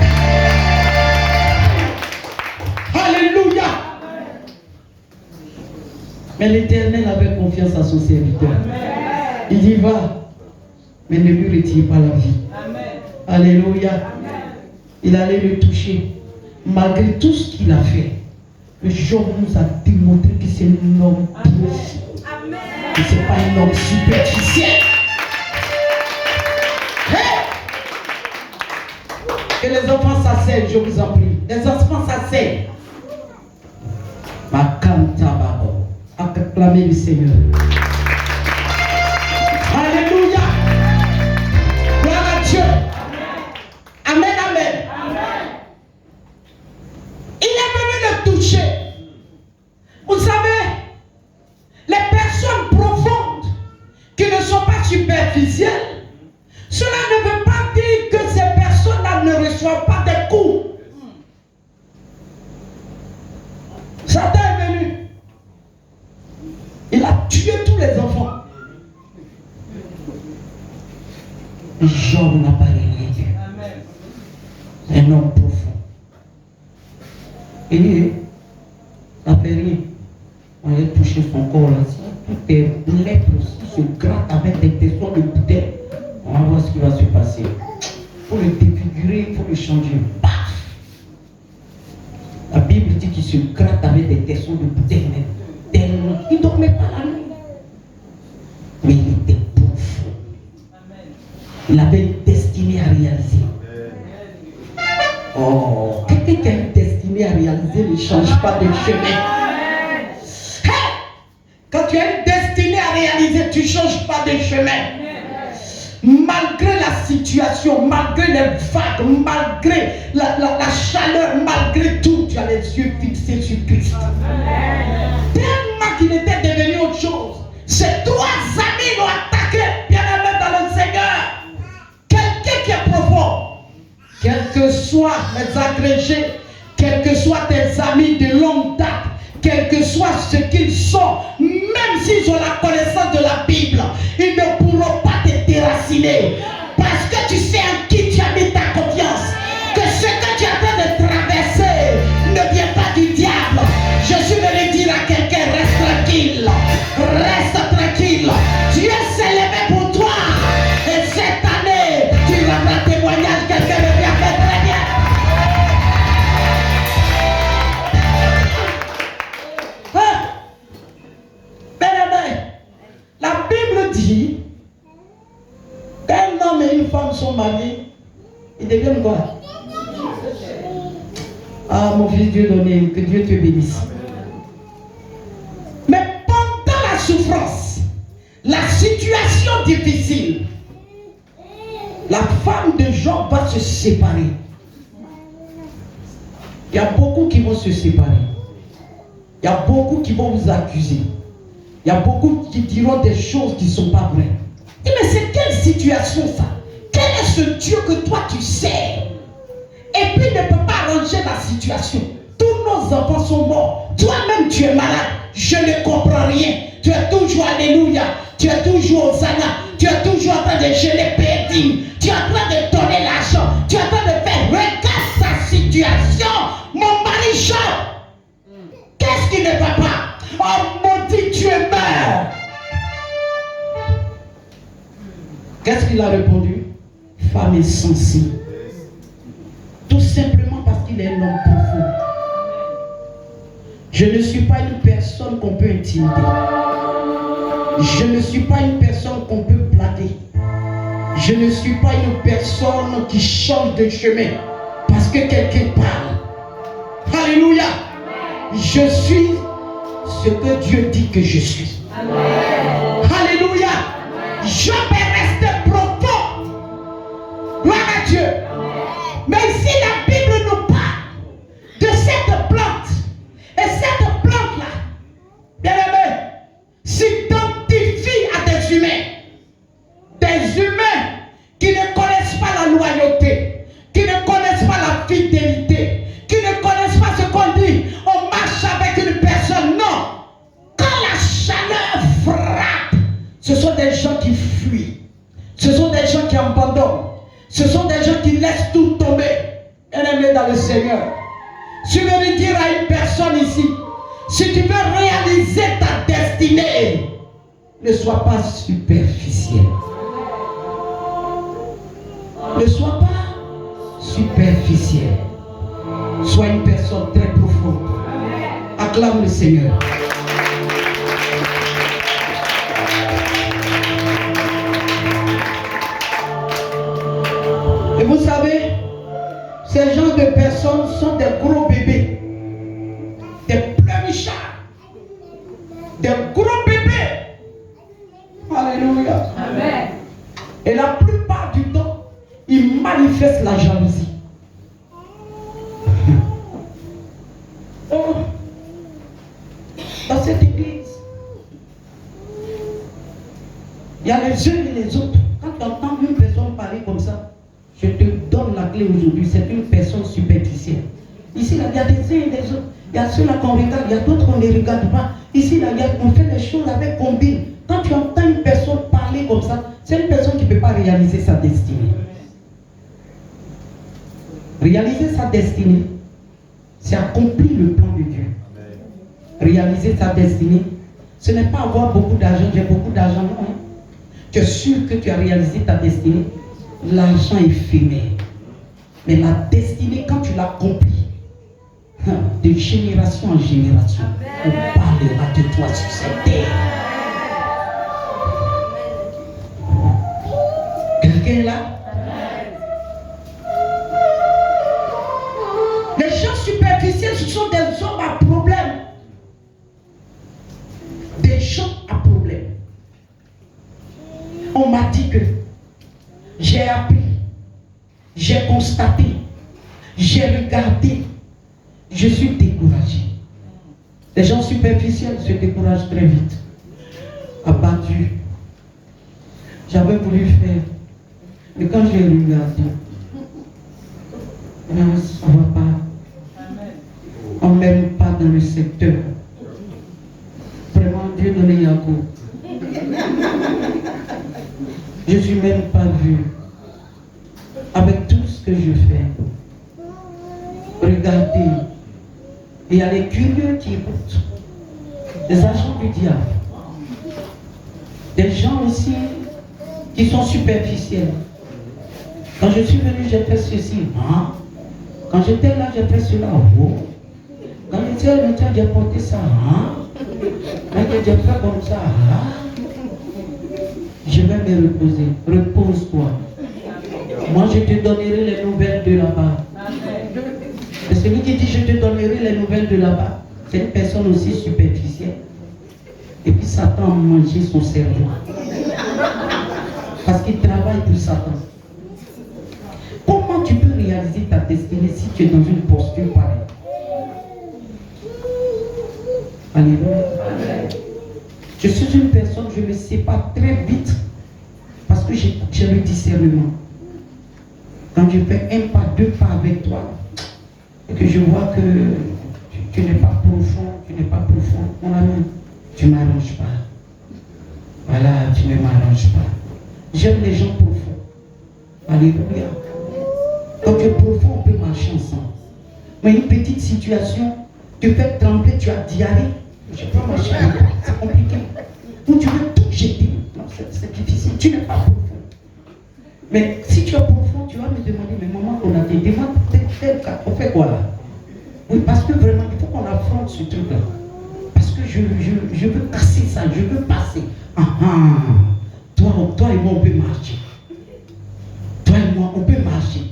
Alléluia. Mais l'Éternel avait confiance à son serviteur. Il dit, va, mais ne lui retire pas la vie. Alléluia. Il allait le toucher. Malgré tout ce qu'il a fait, le Job nous a démontré que c'est un homme profond. Que ce n'est pas un homme superficiel. Hey! Que les enfants s'asseyent, je vous en prie. Les enfants s'asseyent. Ma canta babo. Acclamez le Seigneur. Alléluia. Gloire à Dieu. Amen, amen. Il est venu le toucher. Vous savez, les personnes profondes qui ne sont pas superficielles, cela ne veut pas dire que ces personnes-là ne reçoivent pas des coups. Satan est venu. Il a tué tous les enfants. Job n'a pas rien dit. Un homme profond. Il dit, ça fait rien. On a touché son corps là. Tout est lèpre, se gratte avec des tessons de bouteille. On va voir ce qui va se passer. Il faut le défigurer, il faut le changer. Paf! La Bible dit qu'il se gratte avec des tessons de bouteille. Tellement. Il ne dormait pas la nuit. Mais il était profond. Il avait une destinée à réaliser. Oh, quelqu'un qui a une destinée à réaliser ne change pas de chemin. Hey! Quand tu as une destinée à réaliser, tu ne changes pas de chemin. Malgré la situation, malgré les vagues, malgré la chaleur, malgré tout, tu as les yeux fixés sur Christ. Tellement qu'il était devenu autre chose. Ces trois amis l'ont attaqué, bien aimé dans le Seigneur. Quelqu'un qui est profond. Quels que soient les agrégés, quels que soient tes amis de longue date, quels que soient ce qu'ils sont, même s'ils ont la connaissance de la Bible, ils ne pourront pas te déraciner. Parce que tu sais en qui tu as mis ta confiance. Que ce que tu es en train de traverser ne vient pas du diable. Je suis venu dire à quelqu'un, reste tranquille. Reste tranquille. Dieu s'est levé pour toi. Et cette année, tu rendras témoignage. Quelqu'un me vient faire très bien. La Bible dit qu'un homme et une femme sont mariés, ils deviennent quoi? Ah mon fils Dieu donné, que Dieu te bénisse. Mais pendant la souffrance, la situation difficile, la femme de Job va se séparer. Il y a beaucoup qui vont se séparer. Il y a beaucoup qui vont vous accuser. Il y a beaucoup qui diront des choses qui ne sont pas vraies. Dis, mais c'est quelle situation ça? Quel est ce Dieu que toi tu sers? Et puis ne peut pas arranger la situation. Tous nos enfants sont morts. Toi-même tu es malade. Je ne comprends rien. Tu es toujours alléluia. Tu es toujours Hosanna. Tu es toujours en train de jeûner pédine. Tu es en train de donner l'argent. Tu es en train de faire. Regarde sa situation. Mon mari chante. Qu'est-ce qui ne va pas? Oh maudit, tu es mort. Qu'est-ce qu'il a répondu? Femme insensée. Tout simplement parce qu'il est un homme profond. Je ne suis pas une personne qu'on peut intimider. Je ne suis pas une personne qu'on peut blaguer. Je ne suis pas une personne qui change de chemin parce que quelqu'un parle. Alléluia. Je suis ce que Dieu dit que je suis. Amen. Alléluia. Je vais rester profond. Gloire à Dieu. Amen. Mais ici la Bible nous parle de cette plante. Et cette plante-là, bien aimé, s'identifie à des humains. Des humains qui ne connaissent pas la loyauté, qui ne connaissent pas la fidélité, qui ne connaissent pas ce qu'on dit. On marche avec une personne. Non. Quand la chaleur frappe, ce sont des gens qui fuient. Ce sont des gens qui abandonnent. Ce sont des gens qui laissent tout tomber. Bien-aimé dans le Seigneur. Je veux dire à une personne ici, si tu veux réaliser ta destinée, ne sois pas superficiel. Ne sois pas superficiel. Sois une personne très profonde. Acclame le Seigneur. Et vous savez, ces genres de personnes sont des gros bébés, des pleurnichards, des gros bébés. Alléluia. Amen. Et la plupart du temps, ils manifestent la jalousie. Oh, dans cette église, il y a les uns et les autres. Quand tu entends une personne parler comme ça, je te donne la clé aujourd'hui, c'est une personne superficielle. Ici, là, il y a des uns et des autres. Il y a ceux-là qu'on regarde, il y a d'autres qu'on ne regarde pas. Ici, là, on fait les choses avec combine. Quand tu entends une personne parler comme ça, c'est une personne qui ne peut pas réaliser sa destinée. Réaliser sa destinée, c'est accomplir le plan de Dieu. Réaliser sa destinée, ce n'est pas avoir beaucoup d'argent, j'ai beaucoup d'argent, non. Hein? Tu es sûr que tu as réalisé ta destinée. L'argent est éphémère. Mais la destinée, quand tu l'accomplis, de génération en génération, on parlera de toi sur cette terre. Quelqu'un est là? Les gens superficiels, ce sont des hommes à problème. Des gens à problème. On m'a dit que j'ai appris, j'ai constaté, j'ai regardé, je suis découragé. Les gens superficiels se découragent très vite. Abattus. J'avais voulu faire, mais quand j'ai regardé, non, ça ne va pas. On ne m'aime pas dans le secteur. Vraiment, Dieu donné Yacoub. Je ne suis même pas vu avec tout ce que je fais. Regardez, il y a les curieux qui écoutent, les agents du diable, des gens aussi qui sont superficiels. Quand je suis venu, j'ai fait ceci. Hein? Quand j'étais là, j'ai fait cela. Oh. Quand j'étais là, j'ai porté ça. Hein? Quand j'ai fait comme ça. Hein? Je vais me reposer. Repose-toi. Moi, je te donnerai les nouvelles de là-bas. Et celui qui dit je te donnerai les nouvelles de là-bas, c'est une personne aussi superficielle. Et puis Satan a mangé son cerveau. Parce qu'il travaille pour Satan. Comment tu peux réaliser ta destinée si tu es dans une posture pareille? Alléluia. Je suis une personne, je me sépare très vite parce que j'ai le discernement. Quand je fais un pas, deux pas avec toi, et que je vois que tu n'es pas profond, mon ami, tu ne m'arranges pas. Voilà, tu ne m'arranges pas. J'aime les gens profonds. Alléluia. Quand tu es profond, on peut marcher ensemble. Mais une petite situation, tu fais trembler, tu as diarrhée, je ne peux pas marcher avec toi, c'est compliqué. Ou tu veux tout jeter. Non, c'est difficile, tu n'es pas profond. Mais si tu es profond, tu vas me demander, mais maman, on a des demandes, on fait quoi là? Oui, parce que vraiment, il faut qu'on affronte ce truc-là. Parce que je veux casser ça, je veux passer. Toi et moi, on peut marcher. Toi et moi, on peut marcher.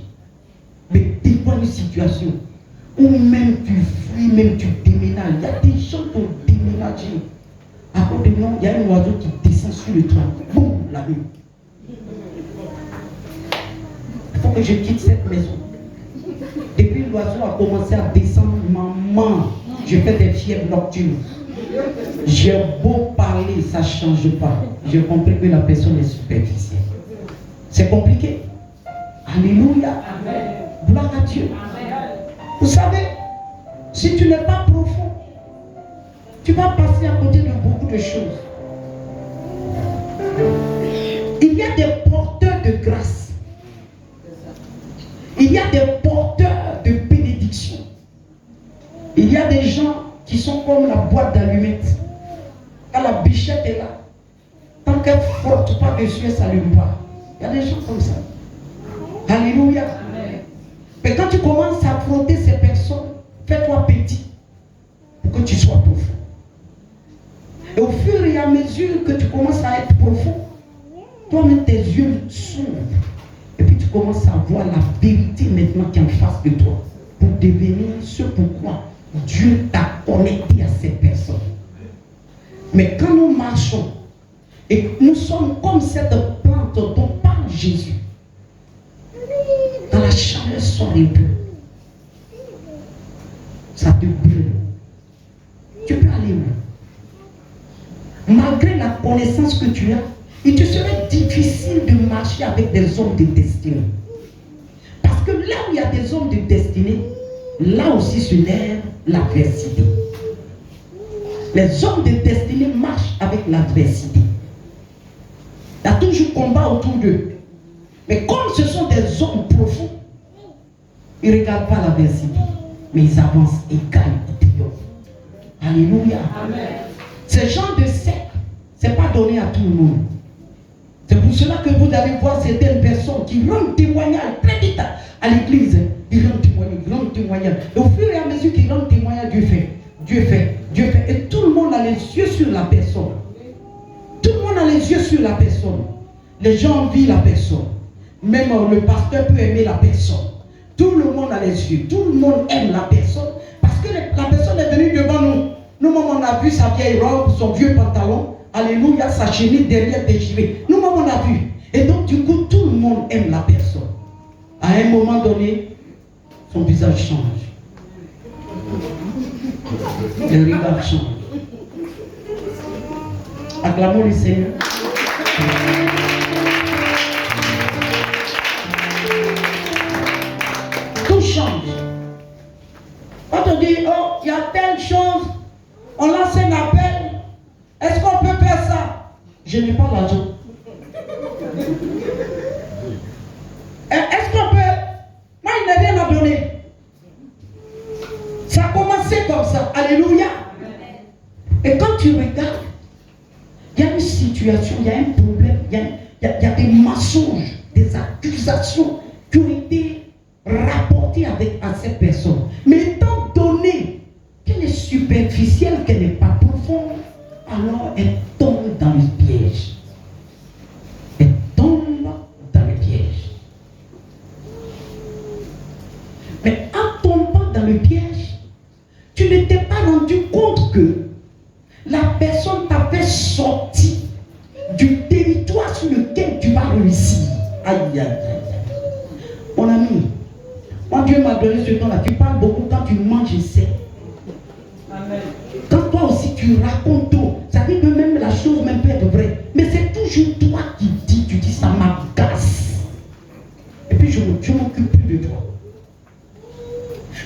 Mais des fois, une situation où même tu fuis, même tu déménages. Il y a des gens qui ont déménagé. À côté de nous, il y a un oiseau qui descend sur le toit. Boum, la nuit. Il faut que je quitte cette maison. Depuis l'oiseau a commencé à descendre, maman, je fais des fièvres nocturnes. J'ai beau parler, ça ne change pas. J'ai compris que la personne est superficielle. C'est compliqué. Alléluia. Amen. Gloire à Dieu. Amen. Vous savez, si tu n'es pas profond, tu vas passer à côté de beaucoup de choses. Il y a des porteurs de grâce. Il y a des porteurs de bénédiction. Il y a des gens qui sont comme la boîte d'allumettes. Quand la bichette est là, tant qu'elle ne frotte pas dessus, elle ne s'allume pas. Il y a des gens comme ça. Alléluia. Amen. Mais quand tu commences à frotter ces personnes, fais-toi petit pour que tu sois profond. Et au fur et à mesure que tu commences à être profond, toi-même tes yeux s'ouvrent. Et puis tu commences à voir la vérité maintenant qui est en face de toi. Pour devenir ce pourquoi Dieu t'a connecté à ces personnes. Mais quand nous marchons, et que nous sommes comme cette plante dont parle Jésus, quand la chaleur sort un peu, ça te brûle. Tu peux aller où? Malgré la connaissance que tu as, il te serait difficile de marcher avec des hommes de destinée. Parce que là où il y a des hommes de destinée, là aussi se lève l'adversité. Les hommes de destinée marchent avec l'adversité. Il y a toujours combat autour d'eux. Mais comme ce sont des hommes profonds, ils ne regardent pas l'adversité, mais ils avancent et gagnent et triomphent. Alléluia. Amen. Ce genre de secte, ce n'est pas donné à tout le monde. C'est pour cela que vous allez voir certaines personnes qui rendent témoignage très vite à l'église. Ils rendent témoignage. Et au fur et à mesure qu'ils rendent témoignage, Dieu fait. Et tout le monde a les yeux sur la personne. Tout le monde a les yeux sur la personne. Les gens envient la personne. Même le pasteur peut aimer la personne. Tout le monde a les yeux. Tout le monde aime la personne. Parce que la personne est venue devant nous. Nous-mêmes, on a vu sa vieille robe, son vieux pantalon. Alléluia, sa chemise derrière déchirée. Nous-mêmes, on a vu. Et donc, du coup, tout le monde aime la personne. À un moment donné, son visage change. Le regard change. Acclamons le Seigneur. Tout change. Quand on dit, oh, il y a telle chose, on lance un appel, est-ce qu'on peut faire ça? Je n'ai pas l'argent. Est-ce qu'on peut? Moi, il n'a rien à donner. Ça a commencé comme ça. Alléluia. Et quand tu regardes, il y a une situation, il y a un problème, il y a des mensonges, des accusations qui ont été rapportées à cette personne. Mais étant donné qu'elle est superficielle, qu'elle n'est pas profonde, alors elle tombe dans le piège. Elle tombe dans le piège. Mais en tombant dans le piège, tu ne t'es pas rendu compte que la personne t'a fait sortir du territoire sur lequel tu vas réussir. Aïe, aïe, aïe. Mon ami, moi Dieu m'a donné ce temps-là. Tu parles beaucoup quand tu manges, je sais. Amen. Quand toi aussi tu racontes tout, ça dit que même la chose même peut être vraie. Mais c'est toujours toi qui dis, tu dis ça m'agace. Et puis je m'occupe plus de toi.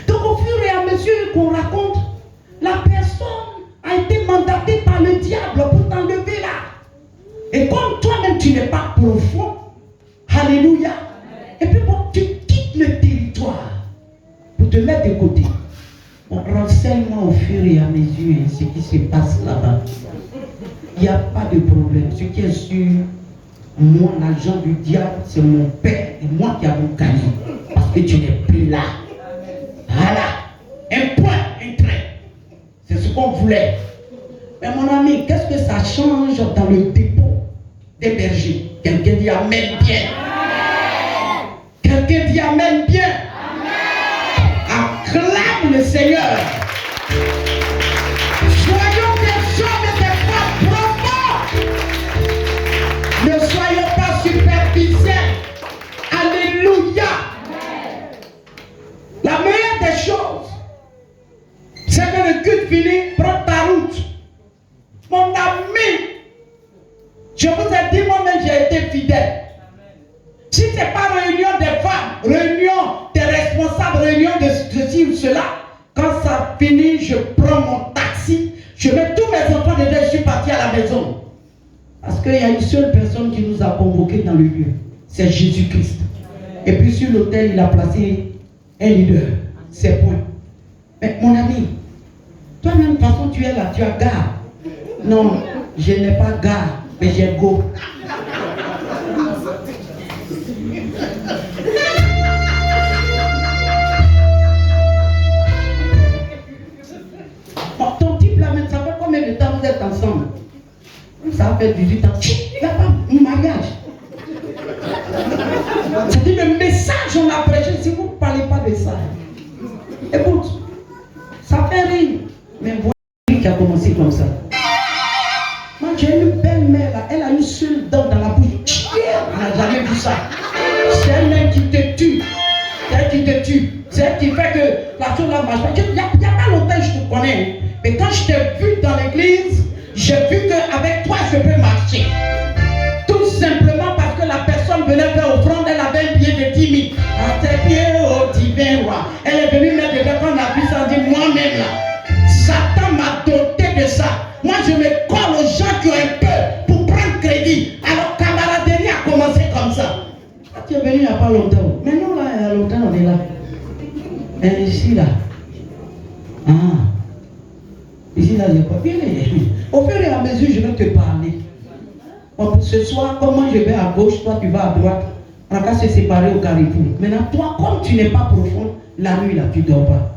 Donc au fur et à mesure qu'on raconte, la personne a été mandatée par le diable pour t'enlever là. Et comme toi-même tu n'es pas profond, alléluia. Et puis bon, tu quittes le territoire pour te mettre de côté. Bon, renseigne-moi au fur et à mesure ce qui se passe là-bas. Il n'y a pas de problème. Ce qui est sûr, moi, l'agent du diable, c'est mon père et moi qui avons gagné. Parce que tu n'es plus là. Voilà. Un point, un trait. C'est ce qu'on voulait. Mais mon ami, qu'est-ce que ça change dans le dépôt des bergers? Quelqu'un dit Amen bien. Quelqu'un dit Amen bien. Acclame le Seigneur. Soyons des hommes et des femmes profonds. Ne soyons pas superficiels. Alléluia. La meilleure des choses, c'est que le culte finit, prends ta route. Mon ami, je vous ai dit, moi-même j'ai été fidèle. Si ce n'est pas réunion des femmes, réunion des responsables, réunion de ceci ou cela, quand ça finit, je prends mon taxi, je mets tous mes enfants dedans, je suis parti à la maison. Parce qu'il y a une seule personne qui nous a convoqués dans le lieu, c'est Jésus-Christ. Et puis sur l'autel, il a placé un leader, c'est point. Mais mon ami, toi-même, de toute façon, tu es là, tu as gare. Non, je n'ai pas gare, mais j'ai go. Ton type là, ça fait combien de temps vous êtes ensemble? Ça fait 18 ans. Il n'y a pas un mariage. C'est-à-dire le message on a prêché, si vous ne parlez pas de ça. Écoute, ça fait rire. Mais voilà qui a commencé comme ça. Moi j'ai une belle-mère là, elle a une seule dent dans la bouche. On n'a jamais vu ça. C'est elle qui te tue. C'est elle qui te tue. C'est elle qui fait que la chose là marche pas. Il n'y a pas longtemps que je te connais. Mais quand je t'ai vu dans l'église, j'ai vu qu'avec toi je peux marcher. Tout simplement parce que la personne venait faire offrande, elle avait un billet de 10 000. À tes pieds, au divin roi. Elle est venue mettre dedans quand on a vu ça, on dit moi-même là. Satan m'a doté de ça. Moi je me colle aux gens qui ont un peu pour prendre crédit. Alors camaraderie a commencé comme ça. Quand tu es venu il n'y a pas longtemps. Mais nous là, il y a longtemps on est là. Et ici là. Ah. Ici là, il n'y a pas. Viens. Au fur et à mesure, je vais te parler. Bon, ce soir, comme moi je vais à gauche, toi tu vas à droite. On va se séparer au carrefour. Maintenant, toi, comme tu n'es pas profond, la nuit là, tu ne dors pas.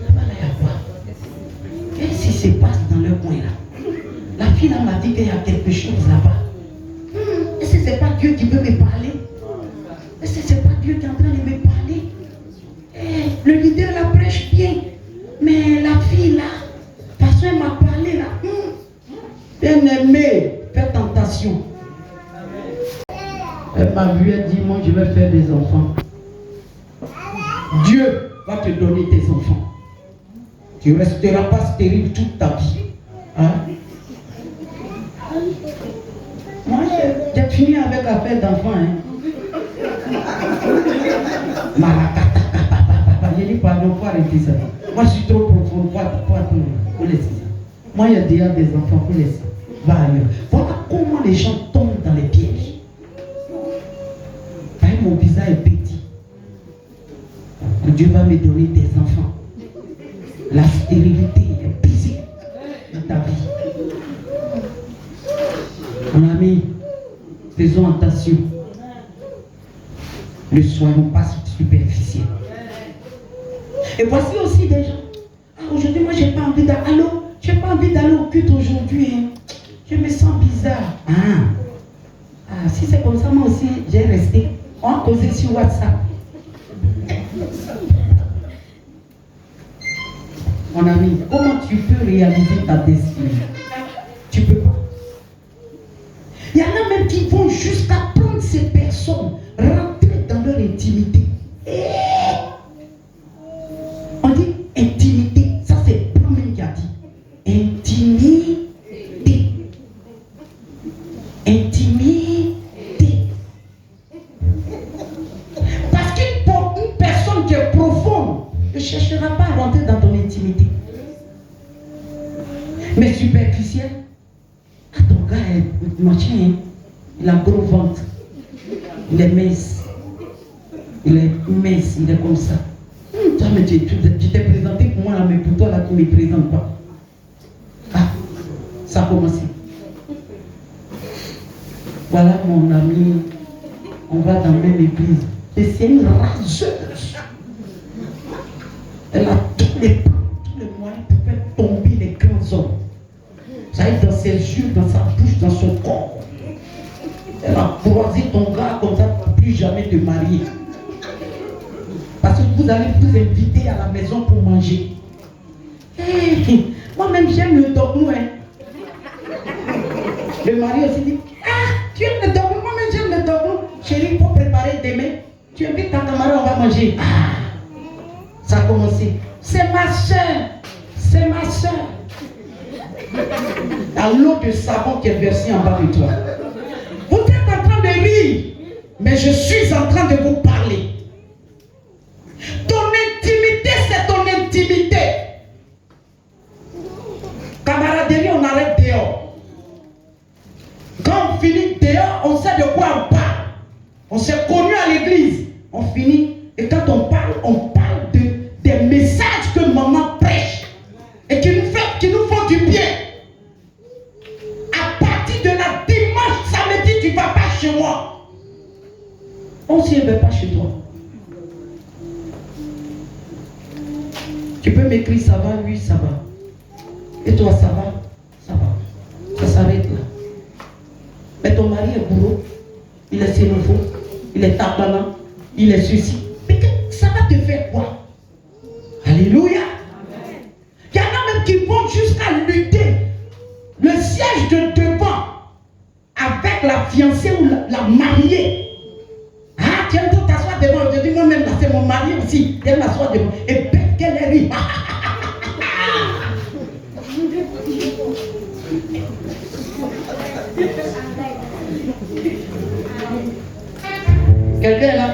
Là-bas, là, il y a quoi? Qu'est-ce qui se passe dans le coin là? La fille là m'a dit qu'il y a quelque chose là-bas. Est-ce que ce n'est pas Dieu qui veut me parler? Est-ce que ce n'est pas Dieu qui est en train de me parler? Le leader la prêche bien. Mais la fille là, parce qu'elle m'a parlé là. Bien-aimé, fais tentation. Elle m'a vu, elle dit, moi je vais faire des enfants. Dieu va te donner tes enfants. Tu ne resteras pas stérile toute ta vie. Hein? Moi j'ai fini avec affaire d'enfants. Hein? J'ai dit pardon, faut arrêter ça. Moi je suis trop profond, faut laisser ça. Moi il y a déjà des enfants, faut laisser. Va ailleurs. Voilà comment les gens tombent dans les pièges. Mon visage est petit. Dieu va me donner des enfants. La stérilité est brisée dans ta vie. Mon ami, faisons attention. Ne soyons pas superficiels. Et voici aussi des gens. Ah, aujourd'hui, moi, j'ai pas envie d'aller. Allô? J'ai pas envie d'aller au culte aujourd'hui. Hein. Je me sens bizarre. Ah, si c'est comme ça, moi aussi, j'ai resté. On a causé sur WhatsApp. Mon ami, comment tu peux réaliser ta destinée? Tu ne peux pas. Il y en a même qui vont jusqu'à prendre ces personnes, rentrer dans leur intimité. On dit intimité. Ça, c'est Plomène qui a dit. Intimité. Intimité. Parce qu'une personne qui est profonde ne cherchera pas à rentrer dans ton intimité. Mais superficiel, ton gars est machin, il a gros ventre, il est mince, il est comme ça. Toi, mais tu t'es présenté pour moi là, mais pour toi là, tu ne me présentes pas. Ah, ça a commencé. Voilà mon ami, on va dans la même église. Et c'est une raseuse. Elle a tous les moyens pour faire tomber les grands hommes. Ça aide dans ses yeux, dans sa bouche, dans son corps. Elle a croisé ton gars comme ça pour plus jamais te marier. Parce que vous allez vous inviter à la maison pour manger. Hey, moi-même j'aime le dognou. Hein. Le mari aussi dit, ah, tu aimes le dognou, moi-même j'aime le dognou. Chérie, pour préparer demain, tu invites ta camarade, on va manger. Ah, ça a commencé. C'est ma soeur, c'est ma soeur. À l'eau de savon qui est versée en bas de toi. Vous êtes en train de rire, mais je suis en train de vous parler. Ton intimité, c'est ton intimité. Camaraderie, on arrête dehors. Quand on finit dehors, on sait de quoi on parle. On s'est connus à l'église. On finit, et quand on parle des messages que maman prêche et qui nous font du bien. À partir de la dimanche, samedi, tu ne vas pas chez moi. On s'y va pas chez toi. Tu peux m'écrire ça va, oui, ça va. Et toi, ça va? Ça va. Ça s'arrête là. Mais ton mari est bourreau, il est xénophobe, il est tapalant, il est ceci. Mais ça va te faire quoi? Alléluia. Il y en a même qui vont jusqu'à lutter le siège de devant avec la fiancée ou la mariée. Ah, tu aimes t'asseoir devant. Je dis moi-même, là, c'est mon mari aussi. Elle m'assoit devant. Et bête qu'elle est rit. Quelqu'un est là?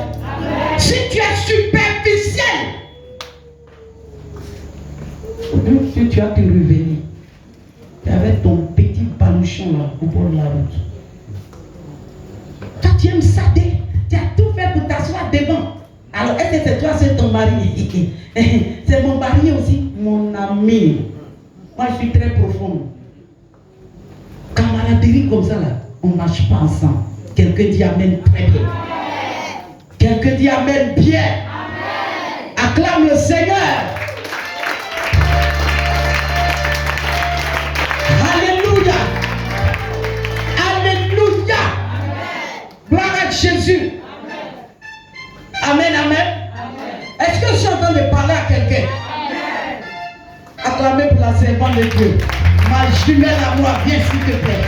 Si tu es superficiel, si tu as te revenir avec ton petit paluchon là au bord de la route. Toi tu aimes ça, tu as tout fait pour t'asseoir devant. Alors est-ce que c'est toi, c'est ton mari? C'est mon mari aussi, mon ami. Moi je suis très profonde. Camaraderie comme ça là, on ne marche pas ensemble. Quelqu'un dit amen très bien. Quelqu'un dit amen bien. Amen. Acclame le Seigneur. Alléluia. Alléluia. Gloire à Jésus. Amen, amen. Est-ce que je suis en train de parler à quelqu'un? Acclamez pour la servante de Dieu. Ma jumelle à moi, viens s'il te plaît.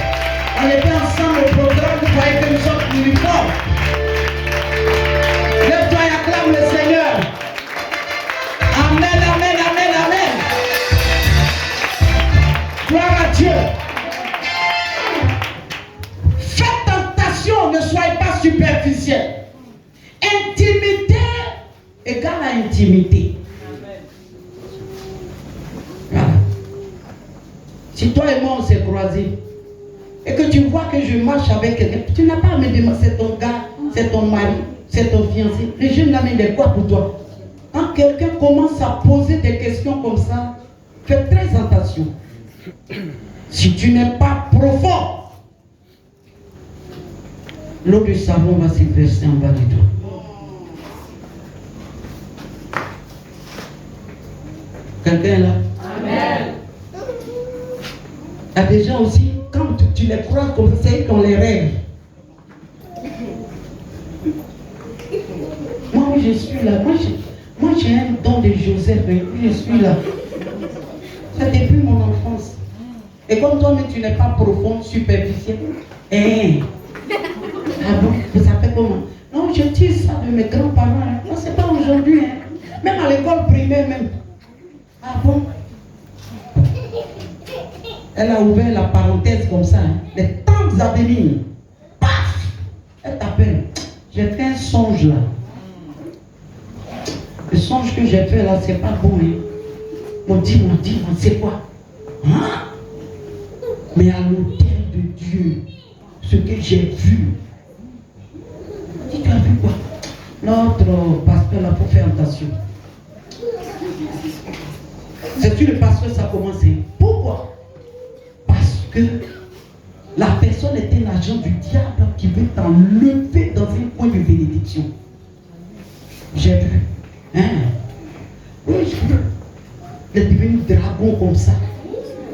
On était ensemble au programme, vous voyez que nous sommes uniformes. Lève-toi et acclame le Seigneur. Amen, amen, amen, amen. Gloire à Dieu. Faites tentation, ne soyez pas superficiel. Intimité égale à intimité. Voilà. Si toi et moi on s'est croisés et que tu vois que je marche avec quelqu'un, tu n'as pas à me demander, c'est ton gars, c'est ton mari, c'est ton fiancé. Le jeune homme il est quoi pour toi? Quand quelqu'un commence à poser des questions comme ça, fais très attention. Si tu n'es pas profond, l'eau de savon va se verser en bas de toi. Quelqu'un est là? Amen. Il y a des gens aussi, quand tu les crois comme ça, c'est qu'on les rêve. Moi, je suis là. Moi, j'ai un don de Joseph. Je suis là. Et comme toi-même, tu n'es pas profond, superficiel. Ah bon, vous savez comment? Non, je tire ça de mes grands-parents. Hein. Non, c'est pas aujourd'hui. Hein. Même à l'école primaire, même. Ah bon? Elle a ouvert la parenthèse comme ça. Hein. Les temps à venir. Paf! Elle t'appelle. J'ai fait un songe là. Le songe que j'ai fait là, c'est pas bon. Hein. On dit, c'est quoi? Hein? Mais à l'autel de Dieu, ce que j'ai vu. Tu as vu quoi? Notre pasteur là, faut faire attention. C'est sur le pasteur ça a commencé. Pourquoi? Parce que la personne est un agent du diable qui veut t'enlever dans un coin de bénédiction. J'ai vu. Hein? Oui, je veux. Il est devenu dragon comme ça.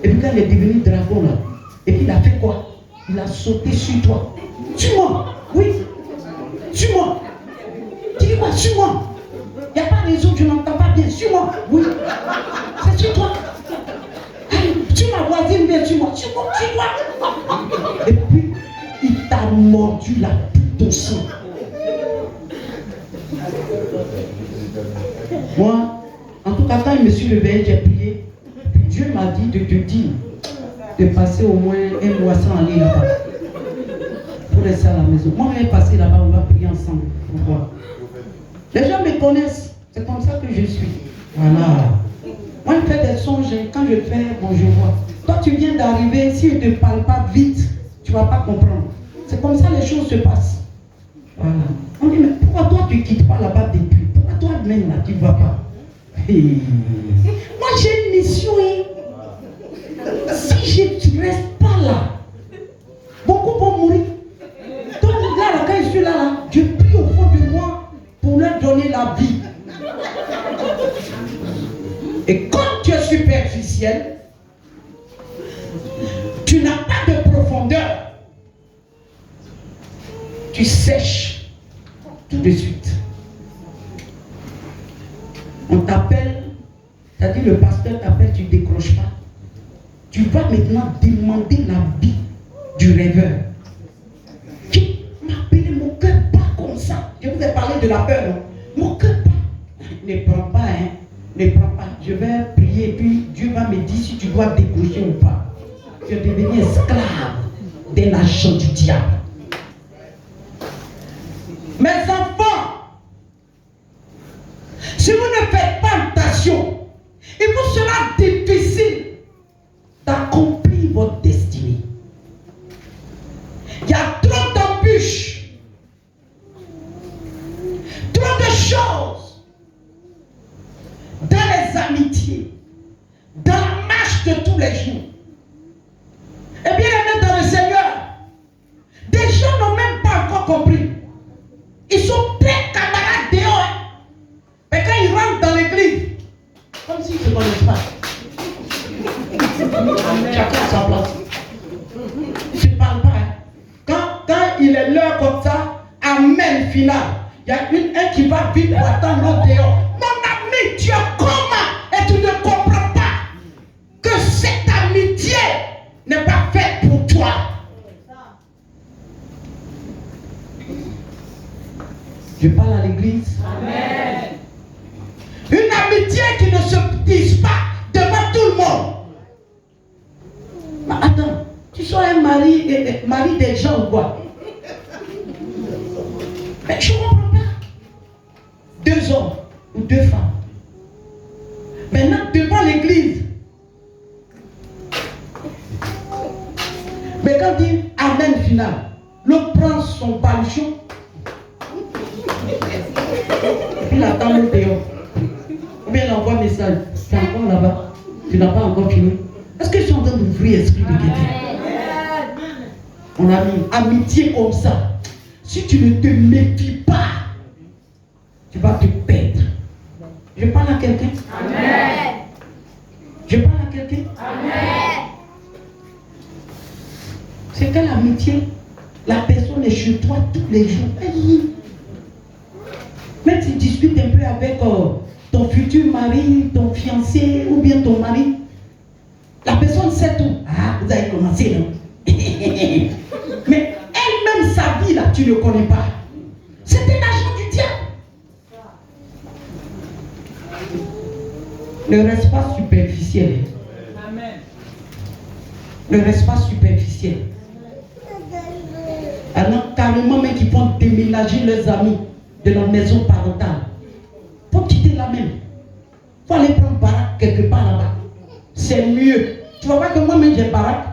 Et puis quand il est devenu dragon là, et puis il a fait quoi? Il a sauté sur toi. Suis-moi. Oui. Suis-moi. Tu dis quoi? Suis-moi. Il n'y a pas de raison, tu n'entends pas bien. Suis-moi. Oui. C'est sur toi. Tu ma voisine, viens sur moi. Suis-moi. Suis-moi. Et puis, il t'a mordu la pute au sang. Moi, en tout cas, quand je me suis réveillé, j'ai prié. Dieu m'a dit de te dire de passer au moins un mois sans aller là-bas. Pour rester à la maison. Moi, je vais passer là-bas, on va prier ensemble. Pourquoi? Les gens me connaissent. C'est comme ça que je suis. Voilà. Moi, je fais des songes. Quand je fais, bon, je vois. Toi, tu viens d'arriver. Si je ne te parle pas vite, tu ne vas pas comprendre. C'est comme ça les choses se passent. Voilà. On dit, mais pourquoi toi, tu ne quittes pas là-bas depuis? Pourquoi toi-même, là, tu ne vas pas? Hey. Moi, j'ai une mission. Si je ne reste pas là, beaucoup vont mourir. Donc là, quand je suis là, je prie au fond de moi pour leur donner la vie. Et quand tu es superficiel, tu n'as pas de profondeur. Tu sèches tout de suite. On t'appelle, c'est-à-dire le pasteur t'appelle, tu ne décroches pas. Tu vas maintenant demander la vie du rêveur. Qui m'a appelé, mon cœur bat comme ça. Je vous ai parlé de la peur, non? Mon cœur bat. Ne prends pas, hein. Ne prends pas. Je vais prier et puis Dieu va me dire si tu dois décrocher ou pas. Je vais devenir esclave d'un agent du diable. Mes enfants, si vous ne faites pas attention, il vous sera difficile d'accomplir votre destinée. Il y a trop d'embûches, trop de choses dans les amitiés, dans la marche de tous les jours. Et bien aimé dans le Seigneur, des gens n'ont même pas encore compris. Ils sont très camarades dehors. Mais quand ils rentrent dans l'église, comme s'ils ne se connaissent pas. Chacun à sa place. Je ne parle pas. Hein. Quand il est l'heure comme ça, amen final. Il y a un qui va vite pour attendre l'autre dehors. Mon ami, tu es comment? Et tu ne comprends pas que cette amitié n'est pas faite pour toi. Je parle à l'église. Amen. Une amitié qui ne se dise pas devant tout le monde. Mais attends, tu sois un mari des gens ou quoi? Mais je ne comprends pas. 2 hommes ou 2 femmes. Maintenant, devant l'église. Mais quand il dit amen final, l'autre prend son baluchon. Et puis il attend le dehors. Ou bien il envoie un message. Tu es encore là-bas. Tu n'as pas encore fini. Est-ce que je suis en train d'ouvrir l'esprit de quelqu'un? Mon ami, amitié comme ça, si tu ne te méfies pas, tu vas te perdre. Je parle à quelqu'un? Amen. Je parle à quelqu'un? Amen. C'est quelle amitié? La personne est chez toi tous les jours. Même si tu discutes un peu avec ton futur mari, ton fiancé ou bien ton mari, la personne sait tout. Ah, vous Ne reste pas superficiel. Amen. Ne reste pas superficiel. Alors, carrément, même qui vont déménager leurs amis de la maison parentale. Faut quitter la même. Faut aller prendre baraque quelque part là-bas. C'est mieux. Tu vois pas que moi-même j'ai baraque.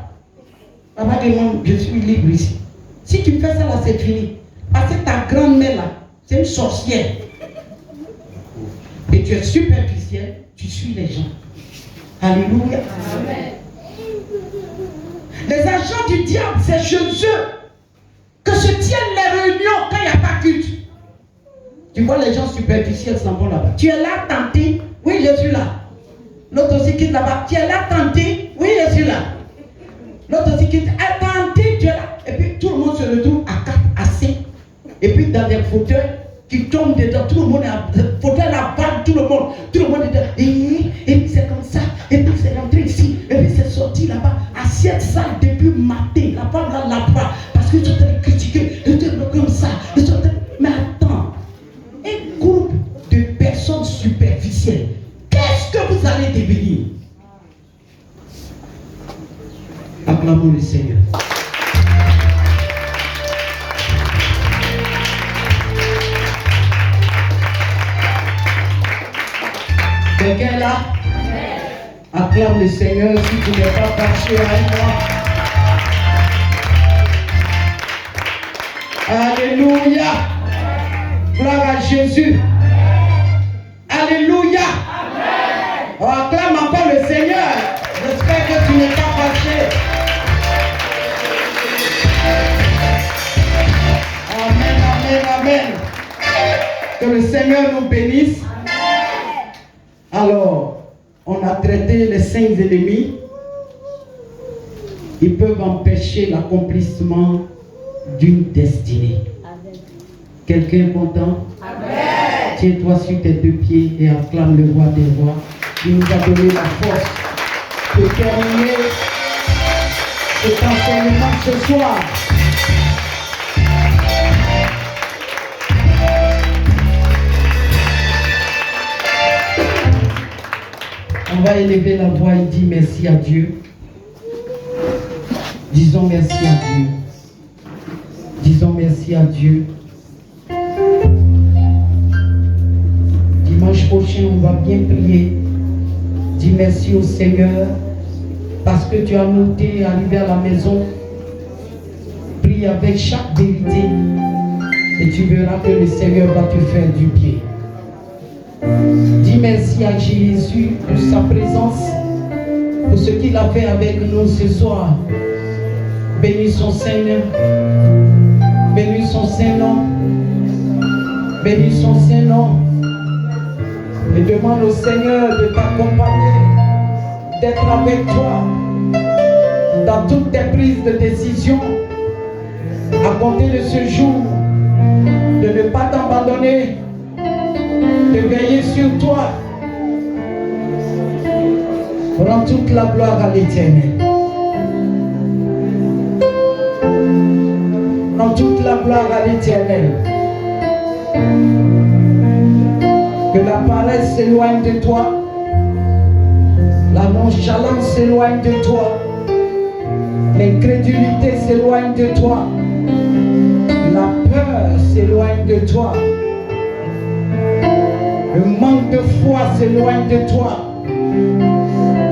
Là-bas, je suis libre ici. Si tu fais ça là, c'est fini. Parce que ta grand-mère là, c'est une sorcière. Et tu es superficiel, tu suis les gens. Alléluia. Amen. Les agents du diable, c'est chez eux que se tiennent les réunions quand il n'y a pas culte. Tu vois les gens superficiels s'en vont là-bas. Tu es là, tanté. Oui, je suis là. L'autre aussi quitte là-bas. Tu es là, tanté. Oui, je suis là. L'autre aussi quitte. Tanté, tu es là. Et puis tout le monde se retrouve à 4, à 5. Et puis dans des fauteuils qui tombent dedans. Tout le monde est à fauteuil là-bas. Tout le monde est dedans. Et puis c'est comme ça. Et puis c'est rentré ici. Et puis c'est sorti là-bas. Assiette ça depuis matin. La femme là là-bas. Parce que tu es en train de critiquer. Tu es comme ça. Mais attends. Un groupe de personnes superficielles. Qu'est-ce que vous allez devenir? Acclamons le Seigneur. Quelqu'un là? Acclame le Seigneur si tu n'es pas fâché avec moi. Alléluia. Gloire à Jésus. Alléluia. On acclame encore le Seigneur. J'espère que tu n'es pas fâché. Amen, amen, amen. Que le Seigneur nous bénisse. Alors, on a traité les 5 ennemis. Ils peuvent empêcher l'accomplissement d'une destinée. Quelqu'un est content? Amen. Tiens-toi sur tes 2 pieds et acclame le roi des rois. Il nous a donné la force de terminer cet enseignement ce soir. On va élever la voix et dire merci à Dieu. Disons merci à Dieu. Disons merci à Dieu. Dimanche prochain, on va bien prier. Dis merci au Seigneur parce que tu as noté, arrivé à la maison. Prie avec chaque vérité et tu verras que le Seigneur va te faire du bien. Dis merci à Jésus pour sa présence, pour ce qu'il a fait avec nous ce soir. Bénis son Seigneur. Bénis son Saint-Nom. Bénis son Saint-Nom. Et demande au Seigneur de t'accompagner, d'être avec toi dans toutes tes prises de décision. À compter de ce jour, de ne pas t'abandonner, de veiller sur toi. Rends toute la gloire à l'Éternel. Rends toute la gloire à l'Éternel. Que la paresse s'éloigne de toi. La nonchalance s'éloigne de toi. L'incrédulité s'éloigne de toi. La peur s'éloigne de toi. Le manque de foi s'éloigne de toi.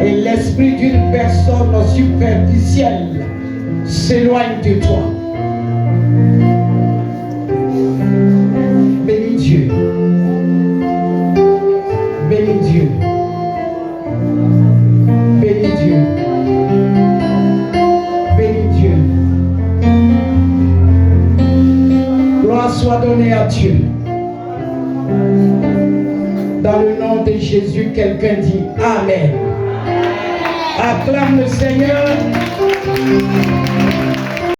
Et l'esprit d'une personne superficielle s'éloigne de toi. Bénis Dieu. Bénis Dieu. Bénis Dieu. Bénis Dieu. Gloire soit donnée à Dieu. Dans le nom de Jésus, quelqu'un dit Amen. Acclame le Seigneur.